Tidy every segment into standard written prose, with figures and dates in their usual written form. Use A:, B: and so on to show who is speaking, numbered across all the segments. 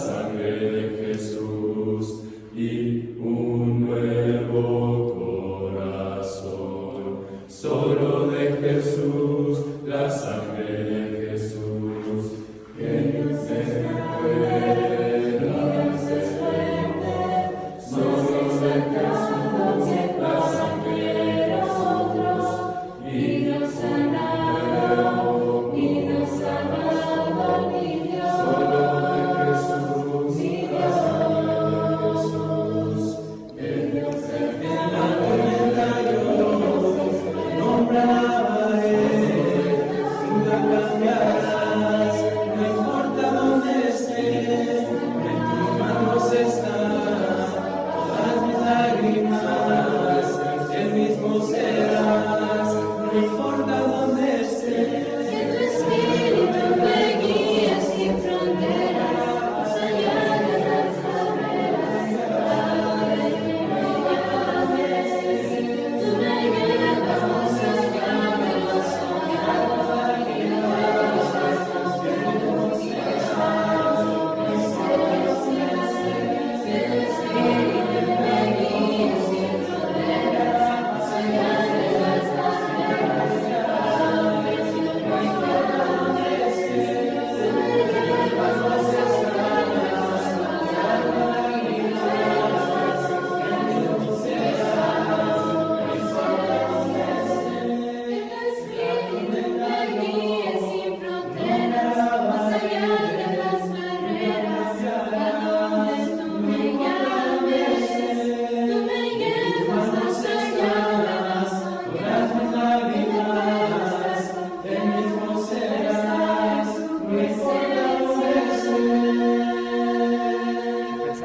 A: sangre de Jesús y un nuevo corazón. Solo de Jesús, la sangre de Jesús, que no se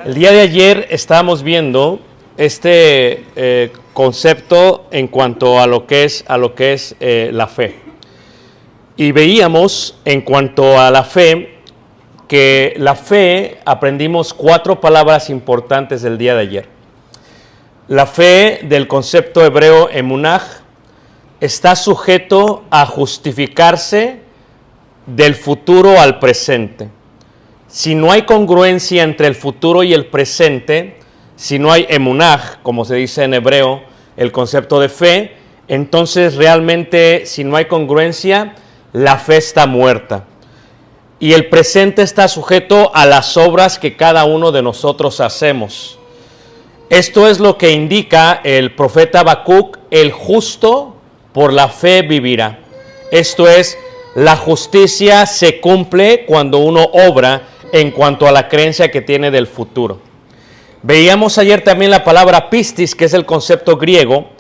B: El día de ayer estábamos viendo este concepto en cuanto a lo que es la fe. Y veíamos en cuanto a la fe, que la fe aprendimos 4 palabras importantes del día de ayer. La fe del concepto hebreo emunaj está sujeto a justificarse del futuro al presente. Si no hay congruencia entre el futuro y el presente, si no hay emunaj, como se dice en hebreo, el concepto de fe, entonces realmente si no hay congruencia, la fe está muerta. Y el presente está sujeto a las obras que cada uno de nosotros hacemos. Esto es lo que indica el profeta Habacuc: el justo por la fe vivirá. Esto es, la justicia se cumple cuando uno obra en cuanto a la creencia que tiene del futuro. Veíamos ayer también la palabra pistis, que es el concepto griego,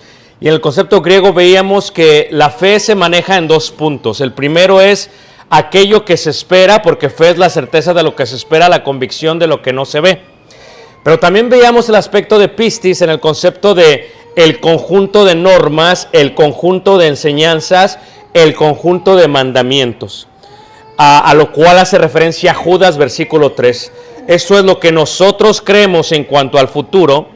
B: y en el concepto griego veíamos que la fe se maneja en 2 puntos. El primero es aquello que se espera, porque fe es la certeza de lo que se espera, la convicción de lo que no se ve. Pero también veíamos el aspecto de pistis en el concepto de el conjunto de normas, el conjunto de enseñanzas, el conjunto de mandamientos. A lo cual hace referencia Judas, versículo 3. Eso es lo que nosotros creemos en cuanto al futuro,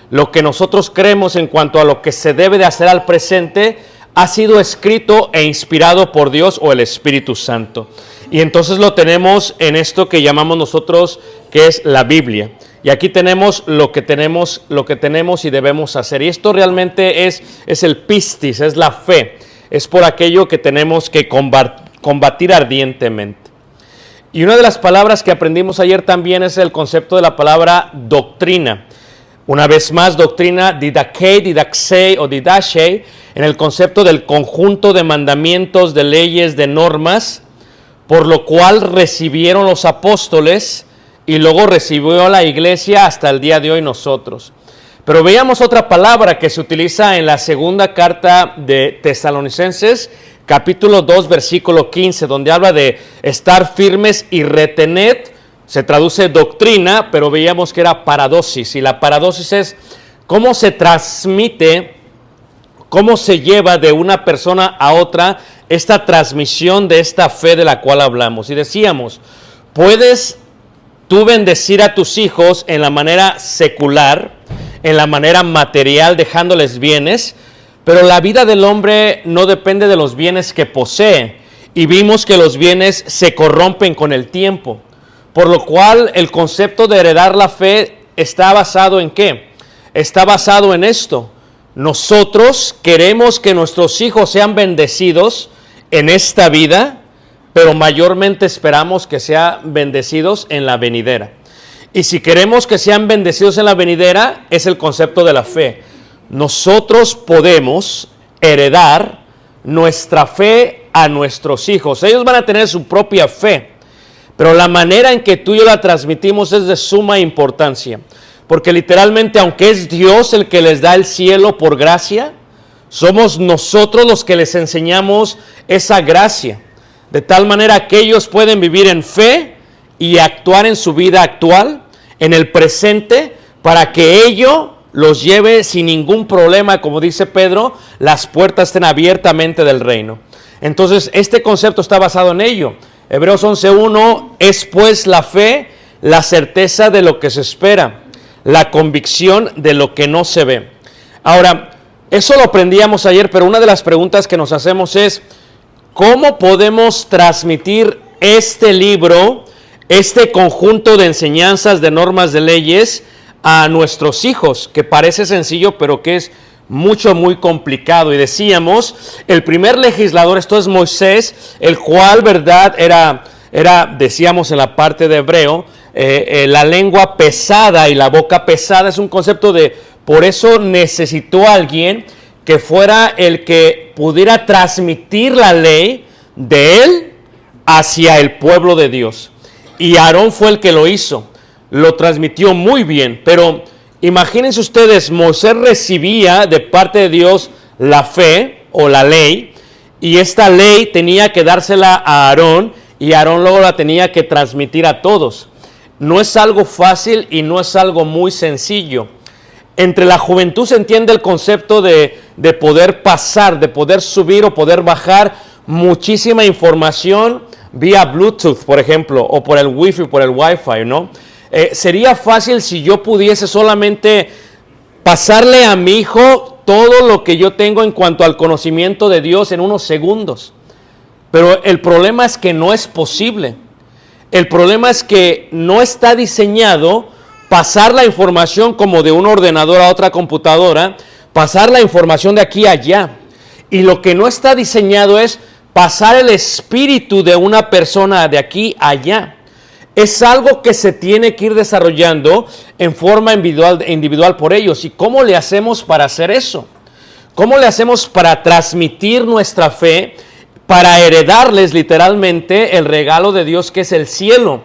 B: lo que nosotros creemos en cuanto a lo que se debe de hacer al presente, ha sido escrito e inspirado por Dios o el Espíritu Santo. Y entonces lo tenemos en esto que llamamos nosotros, que es la Biblia. Y aquí tenemos lo que tenemos y debemos hacer. Y esto realmente es el pistis, es la fe. Es por aquello que tenemos que combatir ardientemente. Y una de las palabras que aprendimos ayer también es el concepto de la palabra doctrina. Una vez más, doctrina, didakei, didaxei o didashei, en el concepto del conjunto de mandamientos, de leyes, de normas, por lo cual recibieron los apóstoles y luego recibió la iglesia hasta el día de hoy nosotros. Pero veíamos otra palabra que se utiliza en la segunda carta de Tesalonicenses, capítulo 2, versículo 15, donde habla de estar firmes y retened. Se traduce doctrina, pero veíamos que era paradosis. Y la paradosis es cómo se transmite, cómo se lleva de una persona a otra esta transmisión de esta fe de la cual hablamos. Y decíamos, puedes tú bendecir a tus hijos en la manera secular, en la manera material, dejándoles bienes, pero la vida del hombre no depende de los bienes que posee. Y vimos que los bienes se corrompen con el tiempo. por lo cual el concepto de heredar la fe está basado ¿en qué? Está basado en esto. Nosotros queremos que nuestros hijos sean bendecidos en esta vida, pero mayormente esperamos que sean bendecidos en la venidera. Y si queremos que sean bendecidos en la venidera, es el concepto de la fe. Nosotros podemos heredar nuestra fe a nuestros hijos. Ellos van a tener su propia fe, pero la manera en que tú y yo la transmitimos es de suma importancia. Porque literalmente, aunque es Dios el que les da el cielo por gracia, somos nosotros los que les enseñamos esa gracia. De tal manera que ellos pueden vivir en fe y actuar en su vida actual, en el presente, para que ello los lleve sin ningún problema, como dice Pedro, las puertas estén abiertamente del reino. Entonces, este concepto está basado en ello. Hebreos 11:1 es pues la fe, la certeza de lo que se espera, la convicción de lo que no se ve. Ahora, eso lo aprendíamos ayer, pero una de las preguntas que nos hacemos es, ¿cómo podemos transmitir este libro, este conjunto de enseñanzas, de normas, de leyes a nuestros hijos? Que parece sencillo, pero que es muy complicado. Y decíamos, el primer legislador, esto es Moisés, el cual, verdad, era decíamos en la parte de Hebreo, la lengua pesada y la boca pesada es un concepto de, por eso necesitó a alguien que fuera el que pudiera transmitir la ley de él hacia el pueblo de Dios. Y Aarón fue el que lo hizo, lo transmitió muy bien, pero imagínense ustedes, Moisés recibía de parte de Dios la fe o la ley, y esta ley tenía que dársela a Aarón, y Aarón luego la tenía que transmitir a todos. No es algo fácil y no es algo muy sencillo. Entre la juventud se entiende el concepto de poder pasar, de poder subir o poder bajar muchísima información vía Bluetooth, por ejemplo, o por el Wi-Fi, por el Wi-Fi, ¿no? Sería fácil si yo pudiese solamente pasarle a mi hijo todo lo que yo tengo en cuanto al conocimiento de Dios en unos segundos. Pero el problema es que no es posible. El problema es que no está diseñado pasar la información como de un ordenador a otra computadora, pasar la información de aquí a allá. Y lo que no está diseñado es pasar el espíritu de una persona de aquí a allá. Es algo que se tiene que ir desarrollando en forma individual por ellos. ¿Y cómo le hacemos para hacer eso? ¿Cómo le hacemos para transmitir nuestra fe, para heredarles literalmente el regalo de Dios que es el cielo?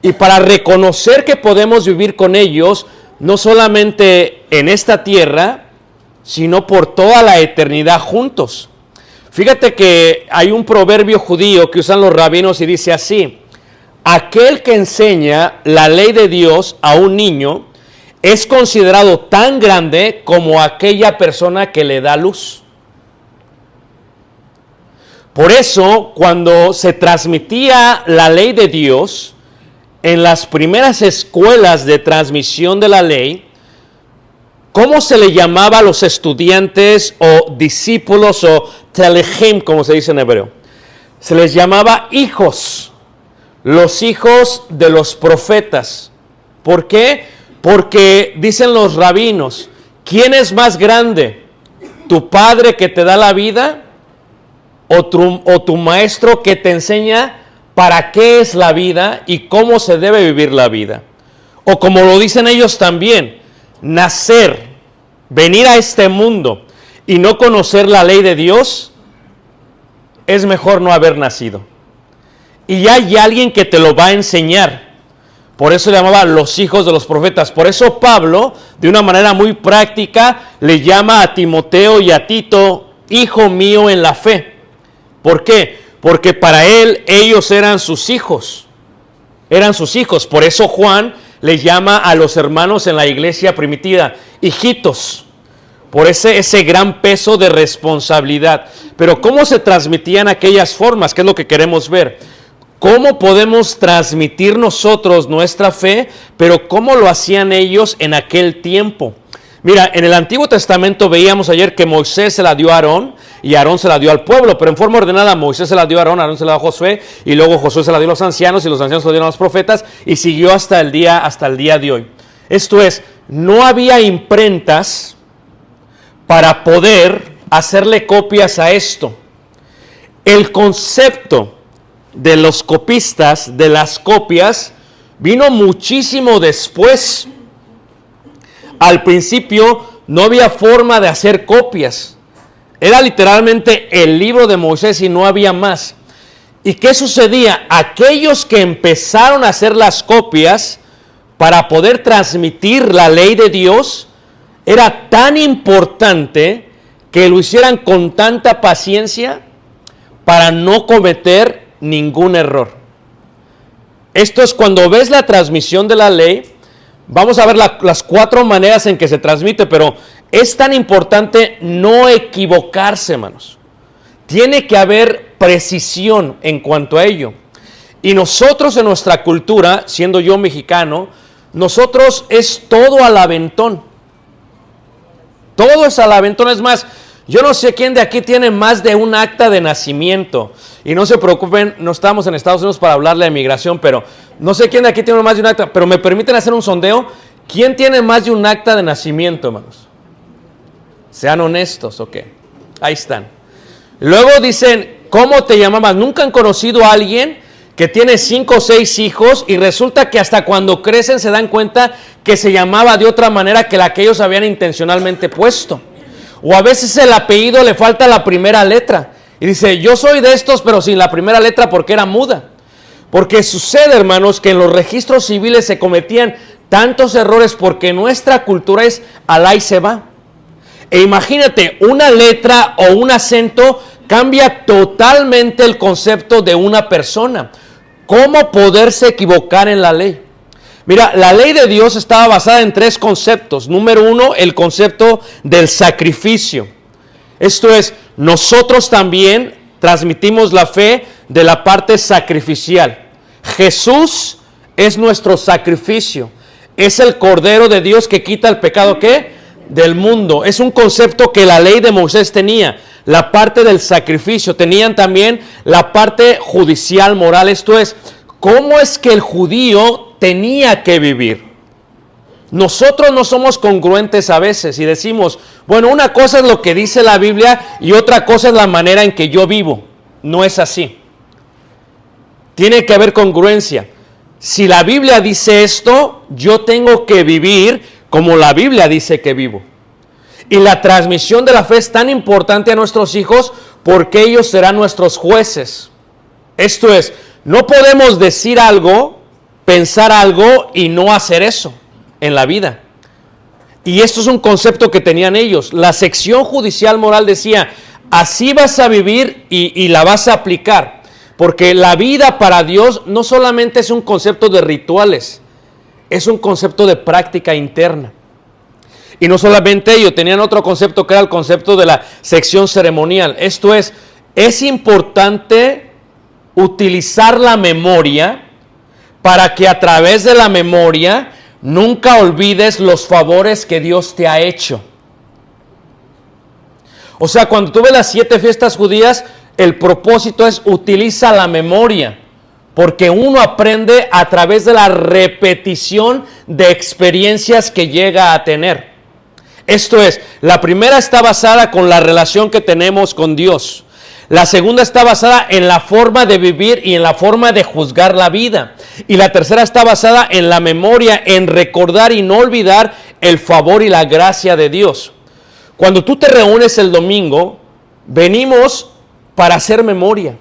B: Y para reconocer que podemos vivir con ellos, no solamente en esta tierra, sino por toda la eternidad juntos. Fíjate que hay un proverbio judío que usan los rabinos y dice así: aquel que enseña la ley de Dios a un niño es considerado tan grande como aquella persona que le da luz. Por eso, cuando se transmitía la ley de Dios, en las primeras escuelas de transmisión de la ley, ¿cómo se le llamaba a los estudiantes o discípulos o telejim, como se dice en hebreo? Se les llamaba hijos, los hijos de los profetas. ¿Por qué? Porque dicen los rabinos, ¿quién es más grande? ¿Tu padre que te da la vida o tu maestro que te enseña para qué es la vida y cómo se debe vivir la vida? O como lo dicen ellos también, nacer, venir a este mundo y no conocer la ley de Dios, es mejor no haber nacido. Y hay alguien que te lo va a enseñar. Por eso le llamaba los hijos de los profetas. Por eso Pablo, de una manera muy práctica, le llama a Timoteo y a Tito, hijo mío en la fe. ¿Por qué? Porque para él, ellos eran sus hijos. Eran sus hijos. Por eso Juan le llama a los hermanos en la iglesia primitiva, hijitos. Por ese gran peso de responsabilidad. Pero ¿cómo se transmitían aquellas formas? ¿Qué es lo que queremos ver? ¿Cómo podemos transmitir nosotros nuestra fe? Pero ¿cómo lo hacían ellos en aquel tiempo? Mira, en el Antiguo Testamento veíamos ayer que Moisés se la dio a Aarón, y Aarón se la dio al pueblo, pero en forma ordenada. Moisés se la dio a Aarón, Aarón se la dio a Josué, y luego Josué se la dio a los ancianos, y los ancianos se la dieron a los profetas, y siguió hasta el día de hoy. Esto es, no había imprentas para poder hacerle copias a esto. El concepto de los copistas, de las copias, vino muchísimo después. Al principio no había forma de hacer copias. Era literalmente el libro de Moisés y no había más. ¿Y qué sucedía? Aquellos que empezaron a hacer las copias para poder transmitir la ley de Dios, era tan importante que lo hicieran con tanta paciencia para no cometer ningún error. Esto es cuando ves la transmisión de la ley. Vamos a ver las 4 maneras en que se transmite, pero es tan importante no equivocarse, hermanos. Tiene que haber precisión en cuanto a ello. Y nosotros en nuestra cultura, siendo yo mexicano, nosotros es todo al aventón. Todo es al aventón. Es más, yo no sé quién de aquí tiene más de un acta de nacimiento. Y no se preocupen, no estamos en Estados Unidos para hablarle de migración, pero no sé quién de aquí tiene más de un acta. Pero me permiten hacer un sondeo. ¿Quién tiene más de un acta de nacimiento, hermanos? Sean honestos, ok. Ahí están. Luego dicen, ¿cómo te llamabas? ¿Nunca han conocido a alguien que tiene 5 o 6 hijos y resulta que hasta cuando crecen se dan cuenta que se llamaba de otra manera que la que ellos habían intencionalmente puesto? O a veces el apellido le falta la primera letra. Y dice, yo soy de estos, pero sin la primera letra porque era muda. Porque sucede, hermanos, que en los registros civiles se cometían tantos errores porque nuestra cultura es alá y se va. E imagínate, una letra o un acento cambia totalmente el concepto de una persona. ¿Cómo poderse equivocar en la ley? Mira, la ley de Dios estaba basada en 3 conceptos. Número 1, el concepto del sacrificio. Esto es, nosotros también transmitimos la fe de la parte sacrificial. Jesús es nuestro sacrificio. Es el Cordero de Dios que quita el pecado, ¿qué? Del mundo. Es un concepto que la ley de Moisés tenía. La parte del sacrificio. Tenían también la parte judicial, moral. Esto es, ¿cómo es que el judío tenía que vivir? Nosotros no somos congruentes a veces y decimos, bueno, una cosa es lo que dice la Biblia y otra cosa es la manera en que yo vivo. No es así. Tiene que haber congruencia. Si la Biblia dice esto, yo tengo que vivir como la Biblia dice que vivo. Y la transmisión de la fe es tan importante a nuestros hijos porque ellos serán nuestros jueces. Esto es, no podemos decir algo, pensar algo y no hacer eso en la vida. Y esto es un concepto que tenían ellos. La sección judicial moral decía, así vas a vivir y la vas a aplicar. Porque la vida para Dios no solamente es un concepto de rituales, es un concepto de práctica interna. Y no solamente ellos, tenían otro concepto que era el concepto de la sección ceremonial. Esto es importante utilizar la memoria para que a través de la memoria nunca olvides los favores que Dios te ha hecho. O sea, cuando tú ves las 7 fiestas judías, el propósito es utiliza la memoria, porque uno aprende a través de la repetición de experiencias que llega a tener. Esto es, la primera está basada con la relación que tenemos con Dios. La segunda está basada en la forma de vivir y en la forma de juzgar la vida. Y la tercera está basada en la memoria, en recordar y no olvidar el favor y la gracia de Dios. Cuando tú te reúnes el domingo, venimos para hacer memoria.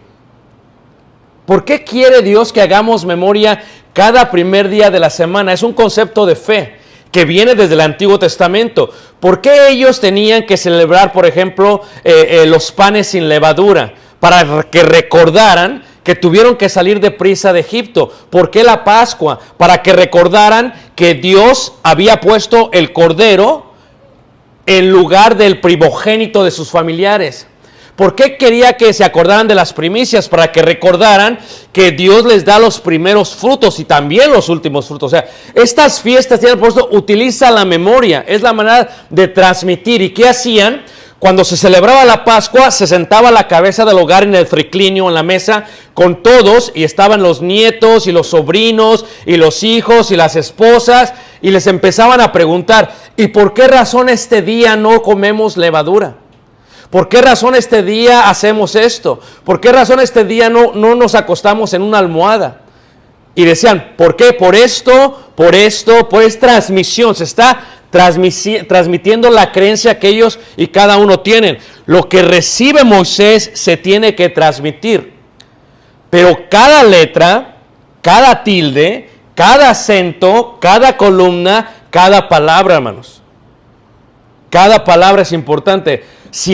B: ¿Por qué quiere Dios que hagamos memoria cada primer día de la semana? Es un concepto de fe que viene desde el Antiguo Testamento. ¿Por qué ellos tenían que celebrar, por ejemplo, los panes sin levadura? Para que recordaran que tuvieron que salir deprisa de Egipto. ¿Por qué la Pascua? Para que recordaran que Dios había puesto el cordero en lugar del primogénito de sus familiares. ¿Por qué quería que se acordaran de las primicias? Para que recordaran que Dios les da los primeros frutos y también los últimos frutos. O sea, estas fiestas, tienen puesto, utiliza la memoria. Es la manera de transmitir. ¿Y qué hacían? cuando se celebraba la Pascua, se sentaba a la cabeza del hogar en el triclinio, en la mesa, con todos, y estaban los nietos y los sobrinos y los hijos y las esposas, y les empezaban a preguntar, ¿y por qué razón este día no comemos levadura? ¿Por qué razón este día hacemos esto? ¿Por qué razón este día no nos acostamos en una almohada? Y decían, ¿por qué? Por esto, por esta transmisión. Se está transmitiendo la creencia que ellos y cada uno tienen. Lo que recibe Moisés se tiene que transmitir. Pero cada letra, cada tilde, cada acento, cada columna, cada palabra, hermanos. Cada palabra es importante. Si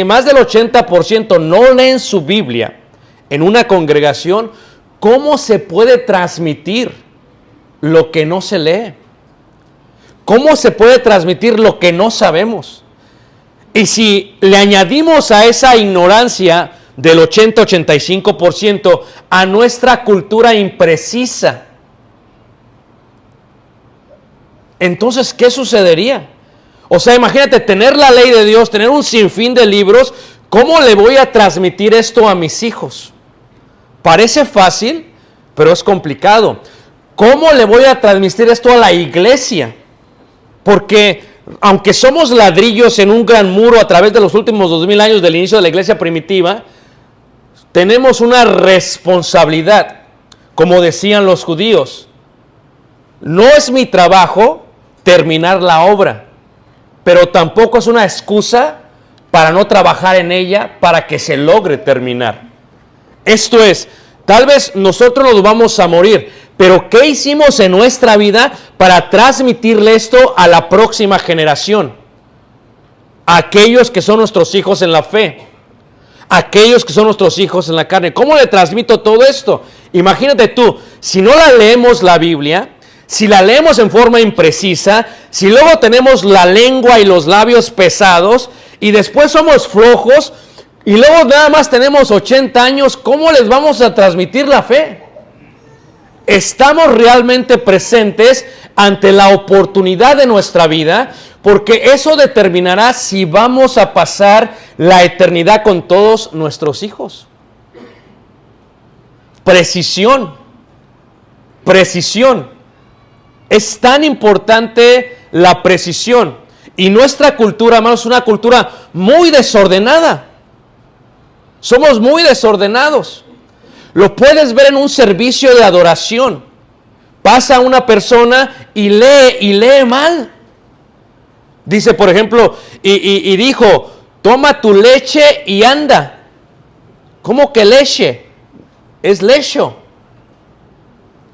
B: más del 80% no leen su Biblia en una congregación, ¿cómo se puede transmitir lo que no se lee? ¿Cómo se puede transmitir lo que no sabemos? Y si le añadimos a esa ignorancia del 80-85% a nuestra cultura imprecisa, entonces, ¿qué sucedería? O sea, imagínate tener la ley de Dios, tener un sinfín de libros. ¿Cómo le voy a transmitir esto a mis hijos? Parece fácil, pero es complicado. ¿Cómo le voy a transmitir esto a la iglesia? Porque aunque somos ladrillos en un gran muro a través de los últimos 2000 años del inicio de la iglesia primitiva, tenemos una responsabilidad, como decían los judíos. No es mi trabajo terminar la obra, pero tampoco es una excusa para no trabajar en ella para que se logre terminar. Esto es, tal vez nosotros nos vamos a morir, pero ¿qué hicimos en nuestra vida para transmitirle esto a la próxima generación? A aquellos que son nuestros hijos en la fe, aquellos que son nuestros hijos en la carne. ¿Cómo le transmito todo esto? Imagínate tú, si no la leemos la Biblia, si la leemos en forma imprecisa, si luego tenemos la lengua y los labios pesados y después somos flojos y luego nada más tenemos 80 años, ¿cómo les vamos a transmitir la fe? Estamos realmente presentes ante la oportunidad de nuestra vida, porque eso determinará si vamos a pasar la eternidad con todos nuestros hijos. Precisión. Es tan importante la precisión. Y nuestra cultura, hermanos, es una cultura muy desordenada. Somos muy desordenados. Lo puedes ver en un servicio de adoración. Pasa una persona y lee mal. Dice, por ejemplo, y dijo, toma tu leche y anda. ¿Cómo que leche? Es lecho.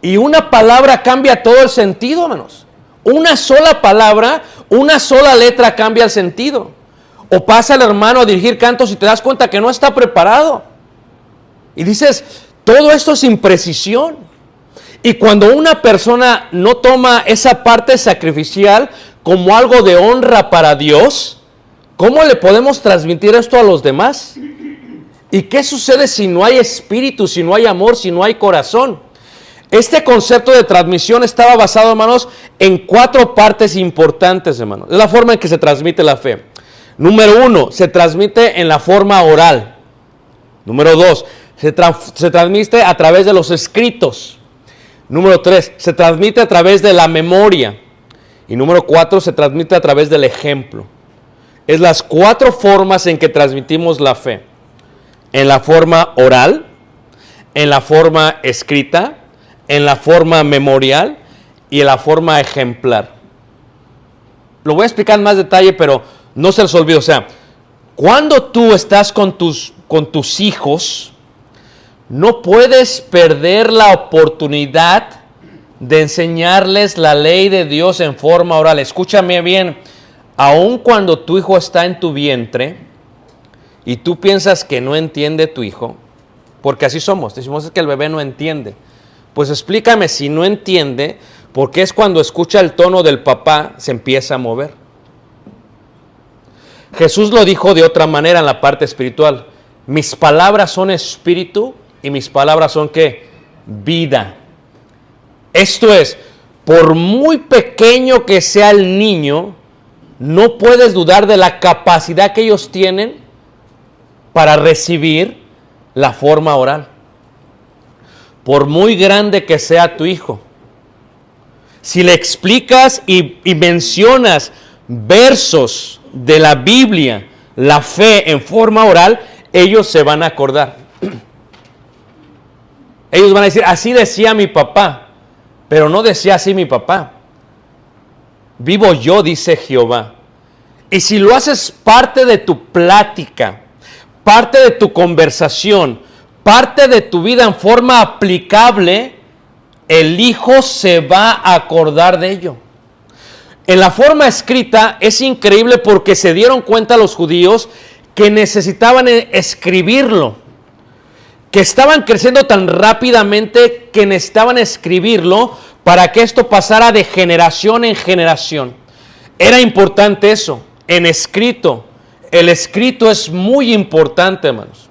B: Y una palabra cambia todo el sentido, hermanos. Una sola palabra, una sola letra cambia el sentido. O pasa el hermano a dirigir cantos y te das cuenta que no está preparado. Y dices, todo esto es imprecisión. Y cuando una persona no toma esa parte sacrificial como algo de honra para Dios, ¿cómo le podemos transmitir esto a los demás? ¿Y qué sucede si no hay espíritu, si no hay amor, si no hay corazón? Este concepto de transmisión estaba basado, hermanos, en 4 partes importantes, hermanos. Es la forma en que se transmite la fe. Número 1, se transmite en la forma oral. Número 2, se transmite a través de los escritos. Número 3, se transmite a través de la memoria. Y número 4, se transmite a través del ejemplo. Es las 4 formas en que transmitimos la fe. En la forma oral, en la forma escrita, en la forma memorial y en la forma ejemplar. Lo voy a explicar en más detalle, pero no se les olvide. O sea, cuando tú estás con tus hijos, no puedes perder la oportunidad de enseñarles la ley de Dios en forma oral. Escúchame bien, aun cuando tu hijo está en tu vientre y tú piensas que no entiende tu hijo, porque así somos, decimos que el bebé no entiende. Pues explícame si no entiende, porque es cuando escucha el tono del papá, se empieza a mover. Jesús lo dijo de otra manera en la parte espiritual. Mis palabras son espíritu y mis palabras son ¿qué? Vida. Esto es, por muy pequeño que sea el niño, no puedes dudar de la capacidad que ellos tienen para recibir la forma oral. Por muy grande que sea tu hijo, si le explicas y mencionas versos de la Biblia, la fe en forma oral, ellos se van a acordar. Ellos van a decir, así decía mi papá, pero no decía así mi papá. Vivo yo, dice Jehová. Y si lo haces parte de tu plática, parte de tu conversación, parte de tu vida en forma aplicable, el hijo se va a acordar de ello. En la forma escrita es increíble porque se dieron cuenta los judíos que necesitaban escribirlo, que estaban creciendo tan rápidamente que necesitaban escribirlo para que esto pasara de generación en generación. Era importante eso, en escrito. El escrito es muy importante, hermanos.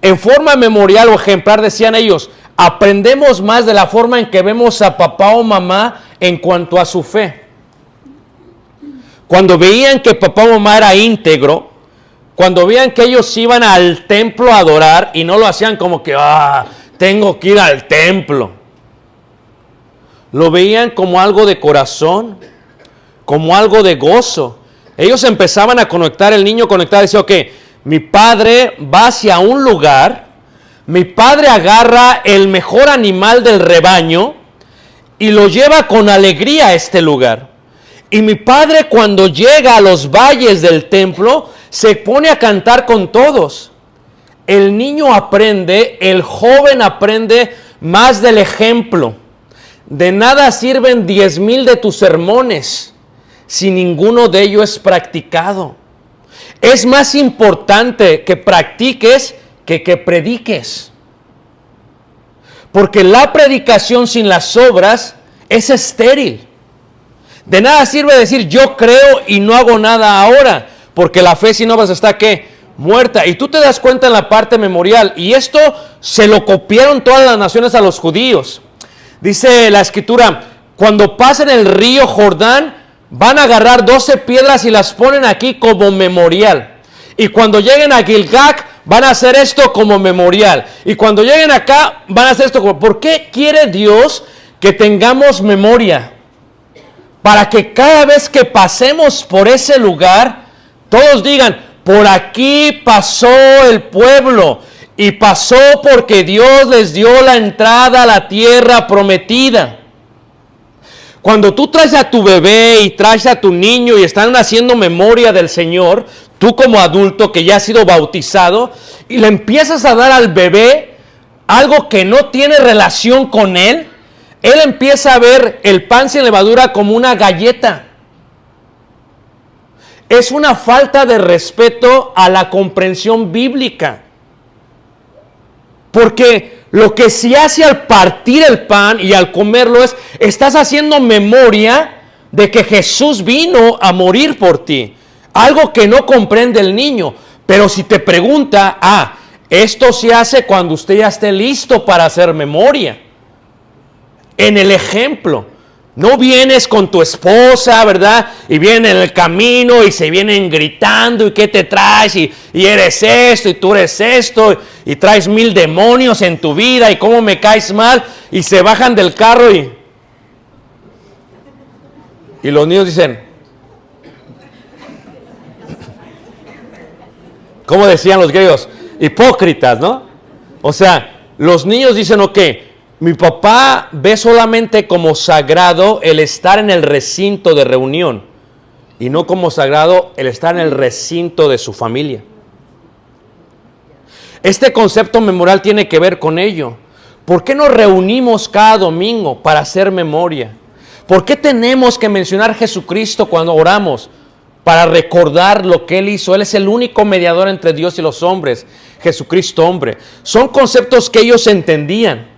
B: En forma memorial o ejemplar, decían ellos, aprendemos más de la forma en que vemos a papá o mamá en cuanto a su fe. Cuando veían que papá o mamá era íntegro, cuando veían que ellos iban al templo a adorar y no lo hacían como que, tengo que ir al templo. Lo veían como algo de corazón, como algo de gozo. Ellos empezaban a conectar, el niño conectaba y decía, ok, mi padre va hacia un lugar, mi padre agarra el mejor animal del rebaño y lo lleva con alegría a este lugar. Y mi padre cuando llega a los valles del templo, se pone a cantar con todos. El niño aprende, el joven aprende más del ejemplo. De nada sirven 10,000 de tus sermones si ninguno de ellos es practicado. Es más importante que practiques que prediques. Porque la predicación sin las obras es estéril. De nada sirve decir yo creo y no hago nada ahora, porque la fe sin obras está ¿qué? Muerta. Y tú te das cuenta en la parte memorial, y esto se lo copiaron todas las naciones a los judíos. Dice la escritura, cuando pasen el río Jordán, van a agarrar 12 piedras y las ponen aquí como memorial. Y cuando lleguen a Gilgal, van a hacer esto como memorial. Y cuando lleguen acá, van a hacer esto como... ¿Por qué quiere Dios que tengamos memoria? Para que cada vez que pasemos por ese lugar, todos digan, por aquí pasó el pueblo. Y pasó porque Dios les dio la entrada a la tierra prometida. Cuando tú traes a tu bebé y traes a tu niño y están haciendo memoria del Señor, tú como adulto que ya has sido bautizado, y le empiezas a dar al bebé algo que no tiene relación con él empieza a ver el pan sin levadura como una galleta. Es una falta de respeto a la comprensión bíblica. Porque lo que se hace al partir el pan y al comerlo es, estás haciendo memoria de que Jesús vino a morir por ti. Algo que no comprende el niño. Pero si te pregunta, esto se hace cuando usted ya esté listo para hacer memoria. En el ejemplo. No vienes con tu esposa, ¿verdad? Y vienen en el camino y se vienen gritando, ¿y qué te traes? Y eres esto, y tú eres esto, y traes 1000 demonios en tu vida, y cómo me caes mal. Y se bajan del carro y los niños dicen, ¿cómo decían los griegos? Hipócritas, ¿no? O sea, los niños dicen, ok, mi papá ve solamente como sagrado el estar en el recinto de reunión y no como sagrado el estar en el recinto de su familia. Este concepto memorial tiene que ver con ello. ¿Por qué nos reunimos cada domingo para hacer memoria? ¿Por qué tenemos que mencionar a Jesucristo cuando oramos? Para recordar lo que Él hizo. Él es el único mediador entre Dios y los hombres. Jesucristo hombre. Son conceptos que ellos entendían.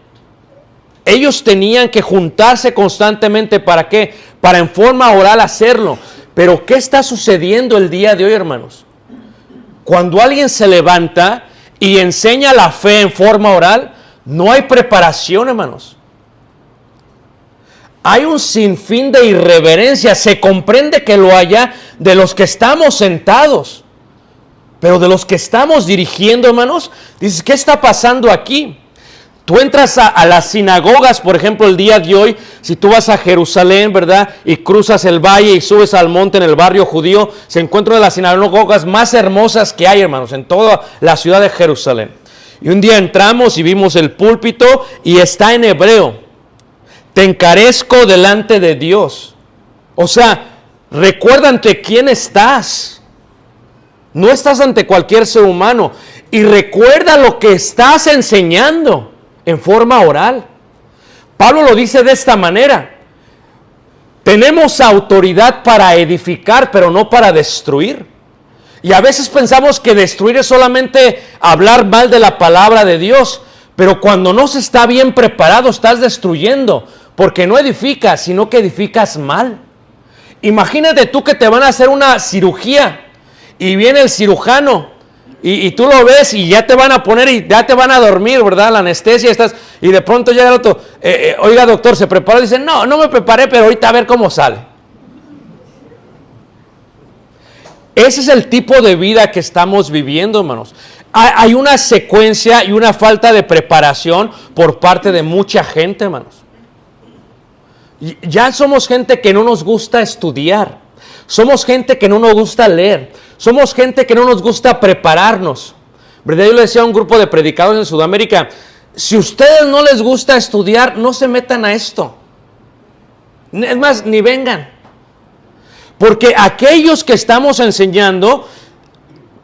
B: Ellos tenían que juntarse constantemente. ¿Para qué? Para en forma oral hacerlo. Pero ¿qué está sucediendo el día de hoy, hermanos? Cuando alguien se levanta y enseña la fe en forma oral, no hay preparación, hermanos. Hay un sinfín de irreverencia. Se comprende que lo haya de los que estamos sentados. Pero de los que estamos dirigiendo, hermanos, dices, ¿qué está pasando aquí? Tú entras a las sinagogas, por ejemplo, el día de hoy, si tú vas a Jerusalén, ¿verdad? Y cruzas el valle y subes al monte en el barrio judío, se encuentra una de las sinagogas más hermosas que hay, hermanos, en toda la ciudad de Jerusalén. Y un día entramos y vimos el púlpito y está en hebreo. Te encarezco delante de Dios. O sea, recuerda ante quién estás. No estás ante cualquier ser humano. Y recuerda lo que estás enseñando en forma oral. Pablo lo dice de esta manera. Tenemos autoridad para edificar, pero no para destruir. Y a veces pensamos que destruir es solamente hablar mal de la palabra de Dios. Pero cuando no se está bien preparado, estás destruyendo. Porque no edificas, sino que edificas mal. Imagínate tú que te van a hacer una cirugía. Y viene el cirujano y tú lo ves y ya te van a poner y ya te van a dormir, ¿verdad? La anestesia, y de pronto llega el otro, oiga doctor, ¿se preparó? Y dice, no me preparé, pero ahorita a ver cómo sale. Ese es el tipo de vida que estamos viviendo, hermanos. Hay una secuencia y una falta de preparación por parte de mucha gente, hermanos. Ya somos gente que no nos gusta estudiar. Somos gente que no nos gusta leer. Somos gente que no nos gusta prepararnos. ¿Verdad? Yo le decía a un grupo de predicadores en Sudamérica, si a ustedes no les gusta estudiar, no se metan a esto. Es más, ni vengan. Porque aquellos que estamos enseñando,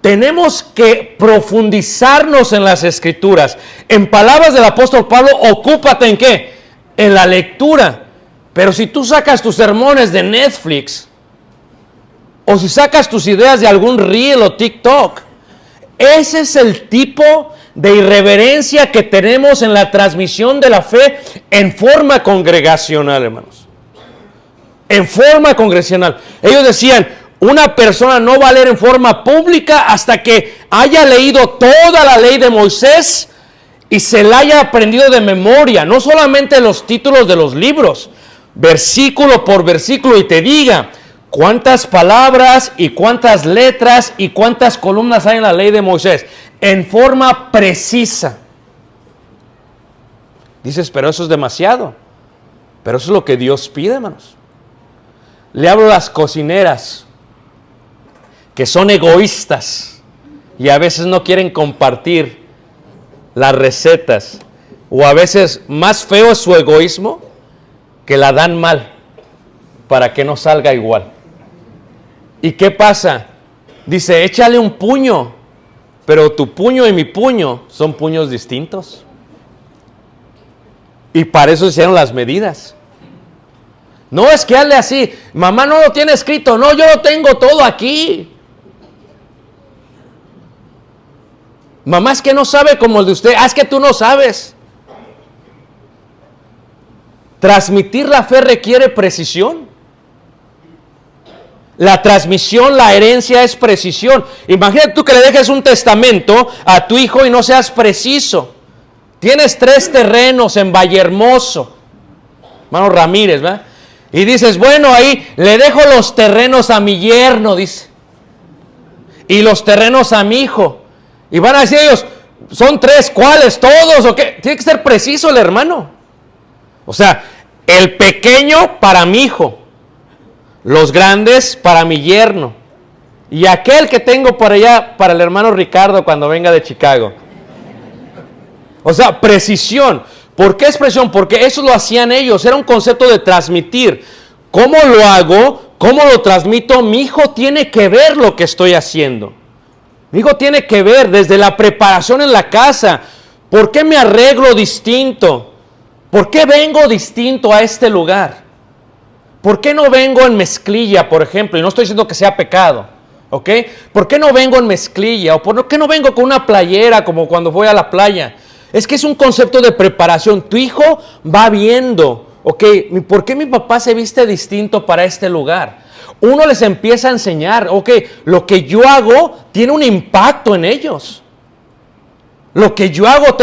B: tenemos que profundizarnos en las Escrituras. En palabras del apóstol Pablo, ocúpate ¿en qué? En la lectura. Pero si tú sacas tus sermones de Netflix, o si sacas tus ideas de algún reel o TikTok, ese es el tipo de irreverencia que tenemos en la transmisión de la fe en forma congregacional, hermanos. En forma congregacional. Ellos decían, una persona no va a leer en forma pública hasta que haya leído toda la ley de Moisés y se la haya aprendido de memoria, no solamente los títulos de los libros, versículo por versículo, y te diga cuántas palabras y cuántas letras y cuántas columnas hay en la ley de Moisés, en forma precisa. Dices, pero eso es demasiado. Pero eso es lo que Dios pide, hermanos. Le hablo a las cocineras que son egoístas y a veces no quieren compartir las recetas, o a veces más feo es su egoísmo, que la dan mal para que no salga igual. ¿Y qué pasa? Dice, échale un puño, pero tu puño y mi puño son puños distintos. Y para eso se hicieron las medidas. No es que hazle así, mamá no lo tiene escrito, no, yo lo tengo todo aquí. Mamá es que no sabe como el de usted, es que tú no sabes. Transmitir la fe requiere precisión. La transmisión, la herencia es precisión. Imagínate tú que le dejes un testamento a tu hijo y no seas preciso. Tienes 3 terrenos en Vallehermoso, hermano Ramírez, ¿verdad? Y dices, bueno, ahí le dejo los terrenos a mi yerno, dice. Y los terrenos a mi hijo. Y van a decir ellos, ¿son 3? ¿Cuáles? ¿Todos? ¿O qué? Tiene que ser preciso el hermano. O sea, el pequeño para mi hijo, los grandes para mi yerno, y aquel que tengo por allá para el hermano Ricardo cuando venga de Chicago. O sea, precisión. ¿Por qué es precisión? Porque eso lo hacían ellos, era un concepto de transmitir. ¿Cómo lo hago? ¿Cómo lo transmito? Mi hijo tiene que ver lo que estoy haciendo. Mi hijo tiene que ver desde la preparación en la casa. ¿Por qué me arreglo distinto? ¿Por qué vengo distinto a este lugar? ¿Por qué no vengo en mezclilla, por ejemplo? Y no estoy diciendo que sea pecado, ¿ok? ¿Por qué no vengo en mezclilla? ¿O por qué no vengo con una playera como cuando voy a la playa? Es que es un concepto de preparación. Tu hijo va viendo, ¿ok? ¿Por qué mi papá se viste distinto para este lugar? Uno les empieza a enseñar, ok, lo que yo hago tiene un impacto en ellos. Lo que yo hago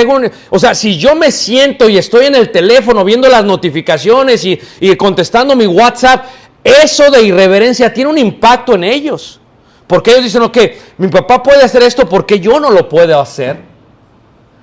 B: o sea, si yo me siento y estoy en el teléfono viendo las notificaciones y contestando mi WhatsApp, eso de irreverencia tiene un impacto en ellos. Porque ellos dicen, ok, mi papá puede hacer esto, ¿por qué yo no lo puedo hacer?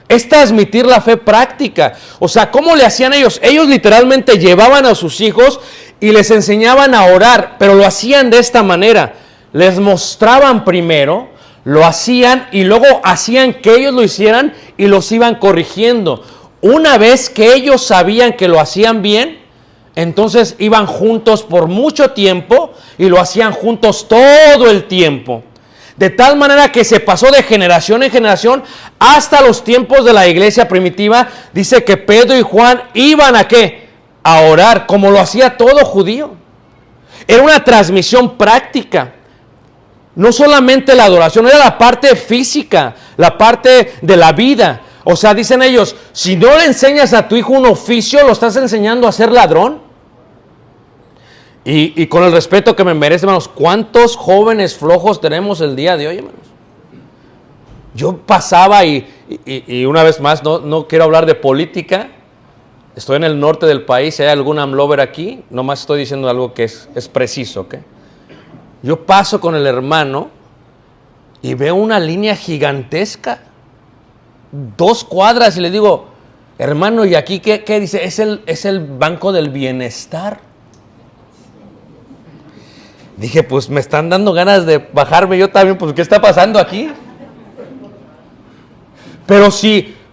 B: Es transmitir la fe práctica. O sea, ¿cómo le hacían ellos? Ellos literalmente llevaban a sus hijos y les enseñaban a orar, pero lo hacían de esta manera. Les mostraban primero, lo hacían y luego hacían que ellos lo hicieran y los iban corrigiendo. Una vez que ellos sabían que lo hacían bien, entonces iban juntos por mucho tiempo y lo hacían juntos todo el tiempo. De tal manera que se pasó de generación en generación hasta los tiempos de la iglesia primitiva. Dice que Pedro y Juan iban ¿a qué? A orar, como lo hacía todo judío. Era una transmisión práctica. No solamente la adoración, era la parte física, la parte de la vida. O sea, dicen ellos, si no le enseñas a tu hijo un oficio, ¿lo estás enseñando a ser ladrón? Y con el respeto que me merece, hermanos, ¿cuántos jóvenes flojos tenemos el día de hoy, hermanos? Yo pasaba y una vez más, no quiero hablar de política. Estoy en el norte del país, si hay algún amlover aquí, nomás estoy diciendo algo que es preciso, ¿ok? Yo paso con el hermano y veo una línea gigantesca, 2 cuadras, y le digo, hermano, ¿y aquí qué dice? Es el Banco del Bienestar. Dije, pues me están dando ganas de bajarme yo también, pues ¿qué está pasando aquí? Pero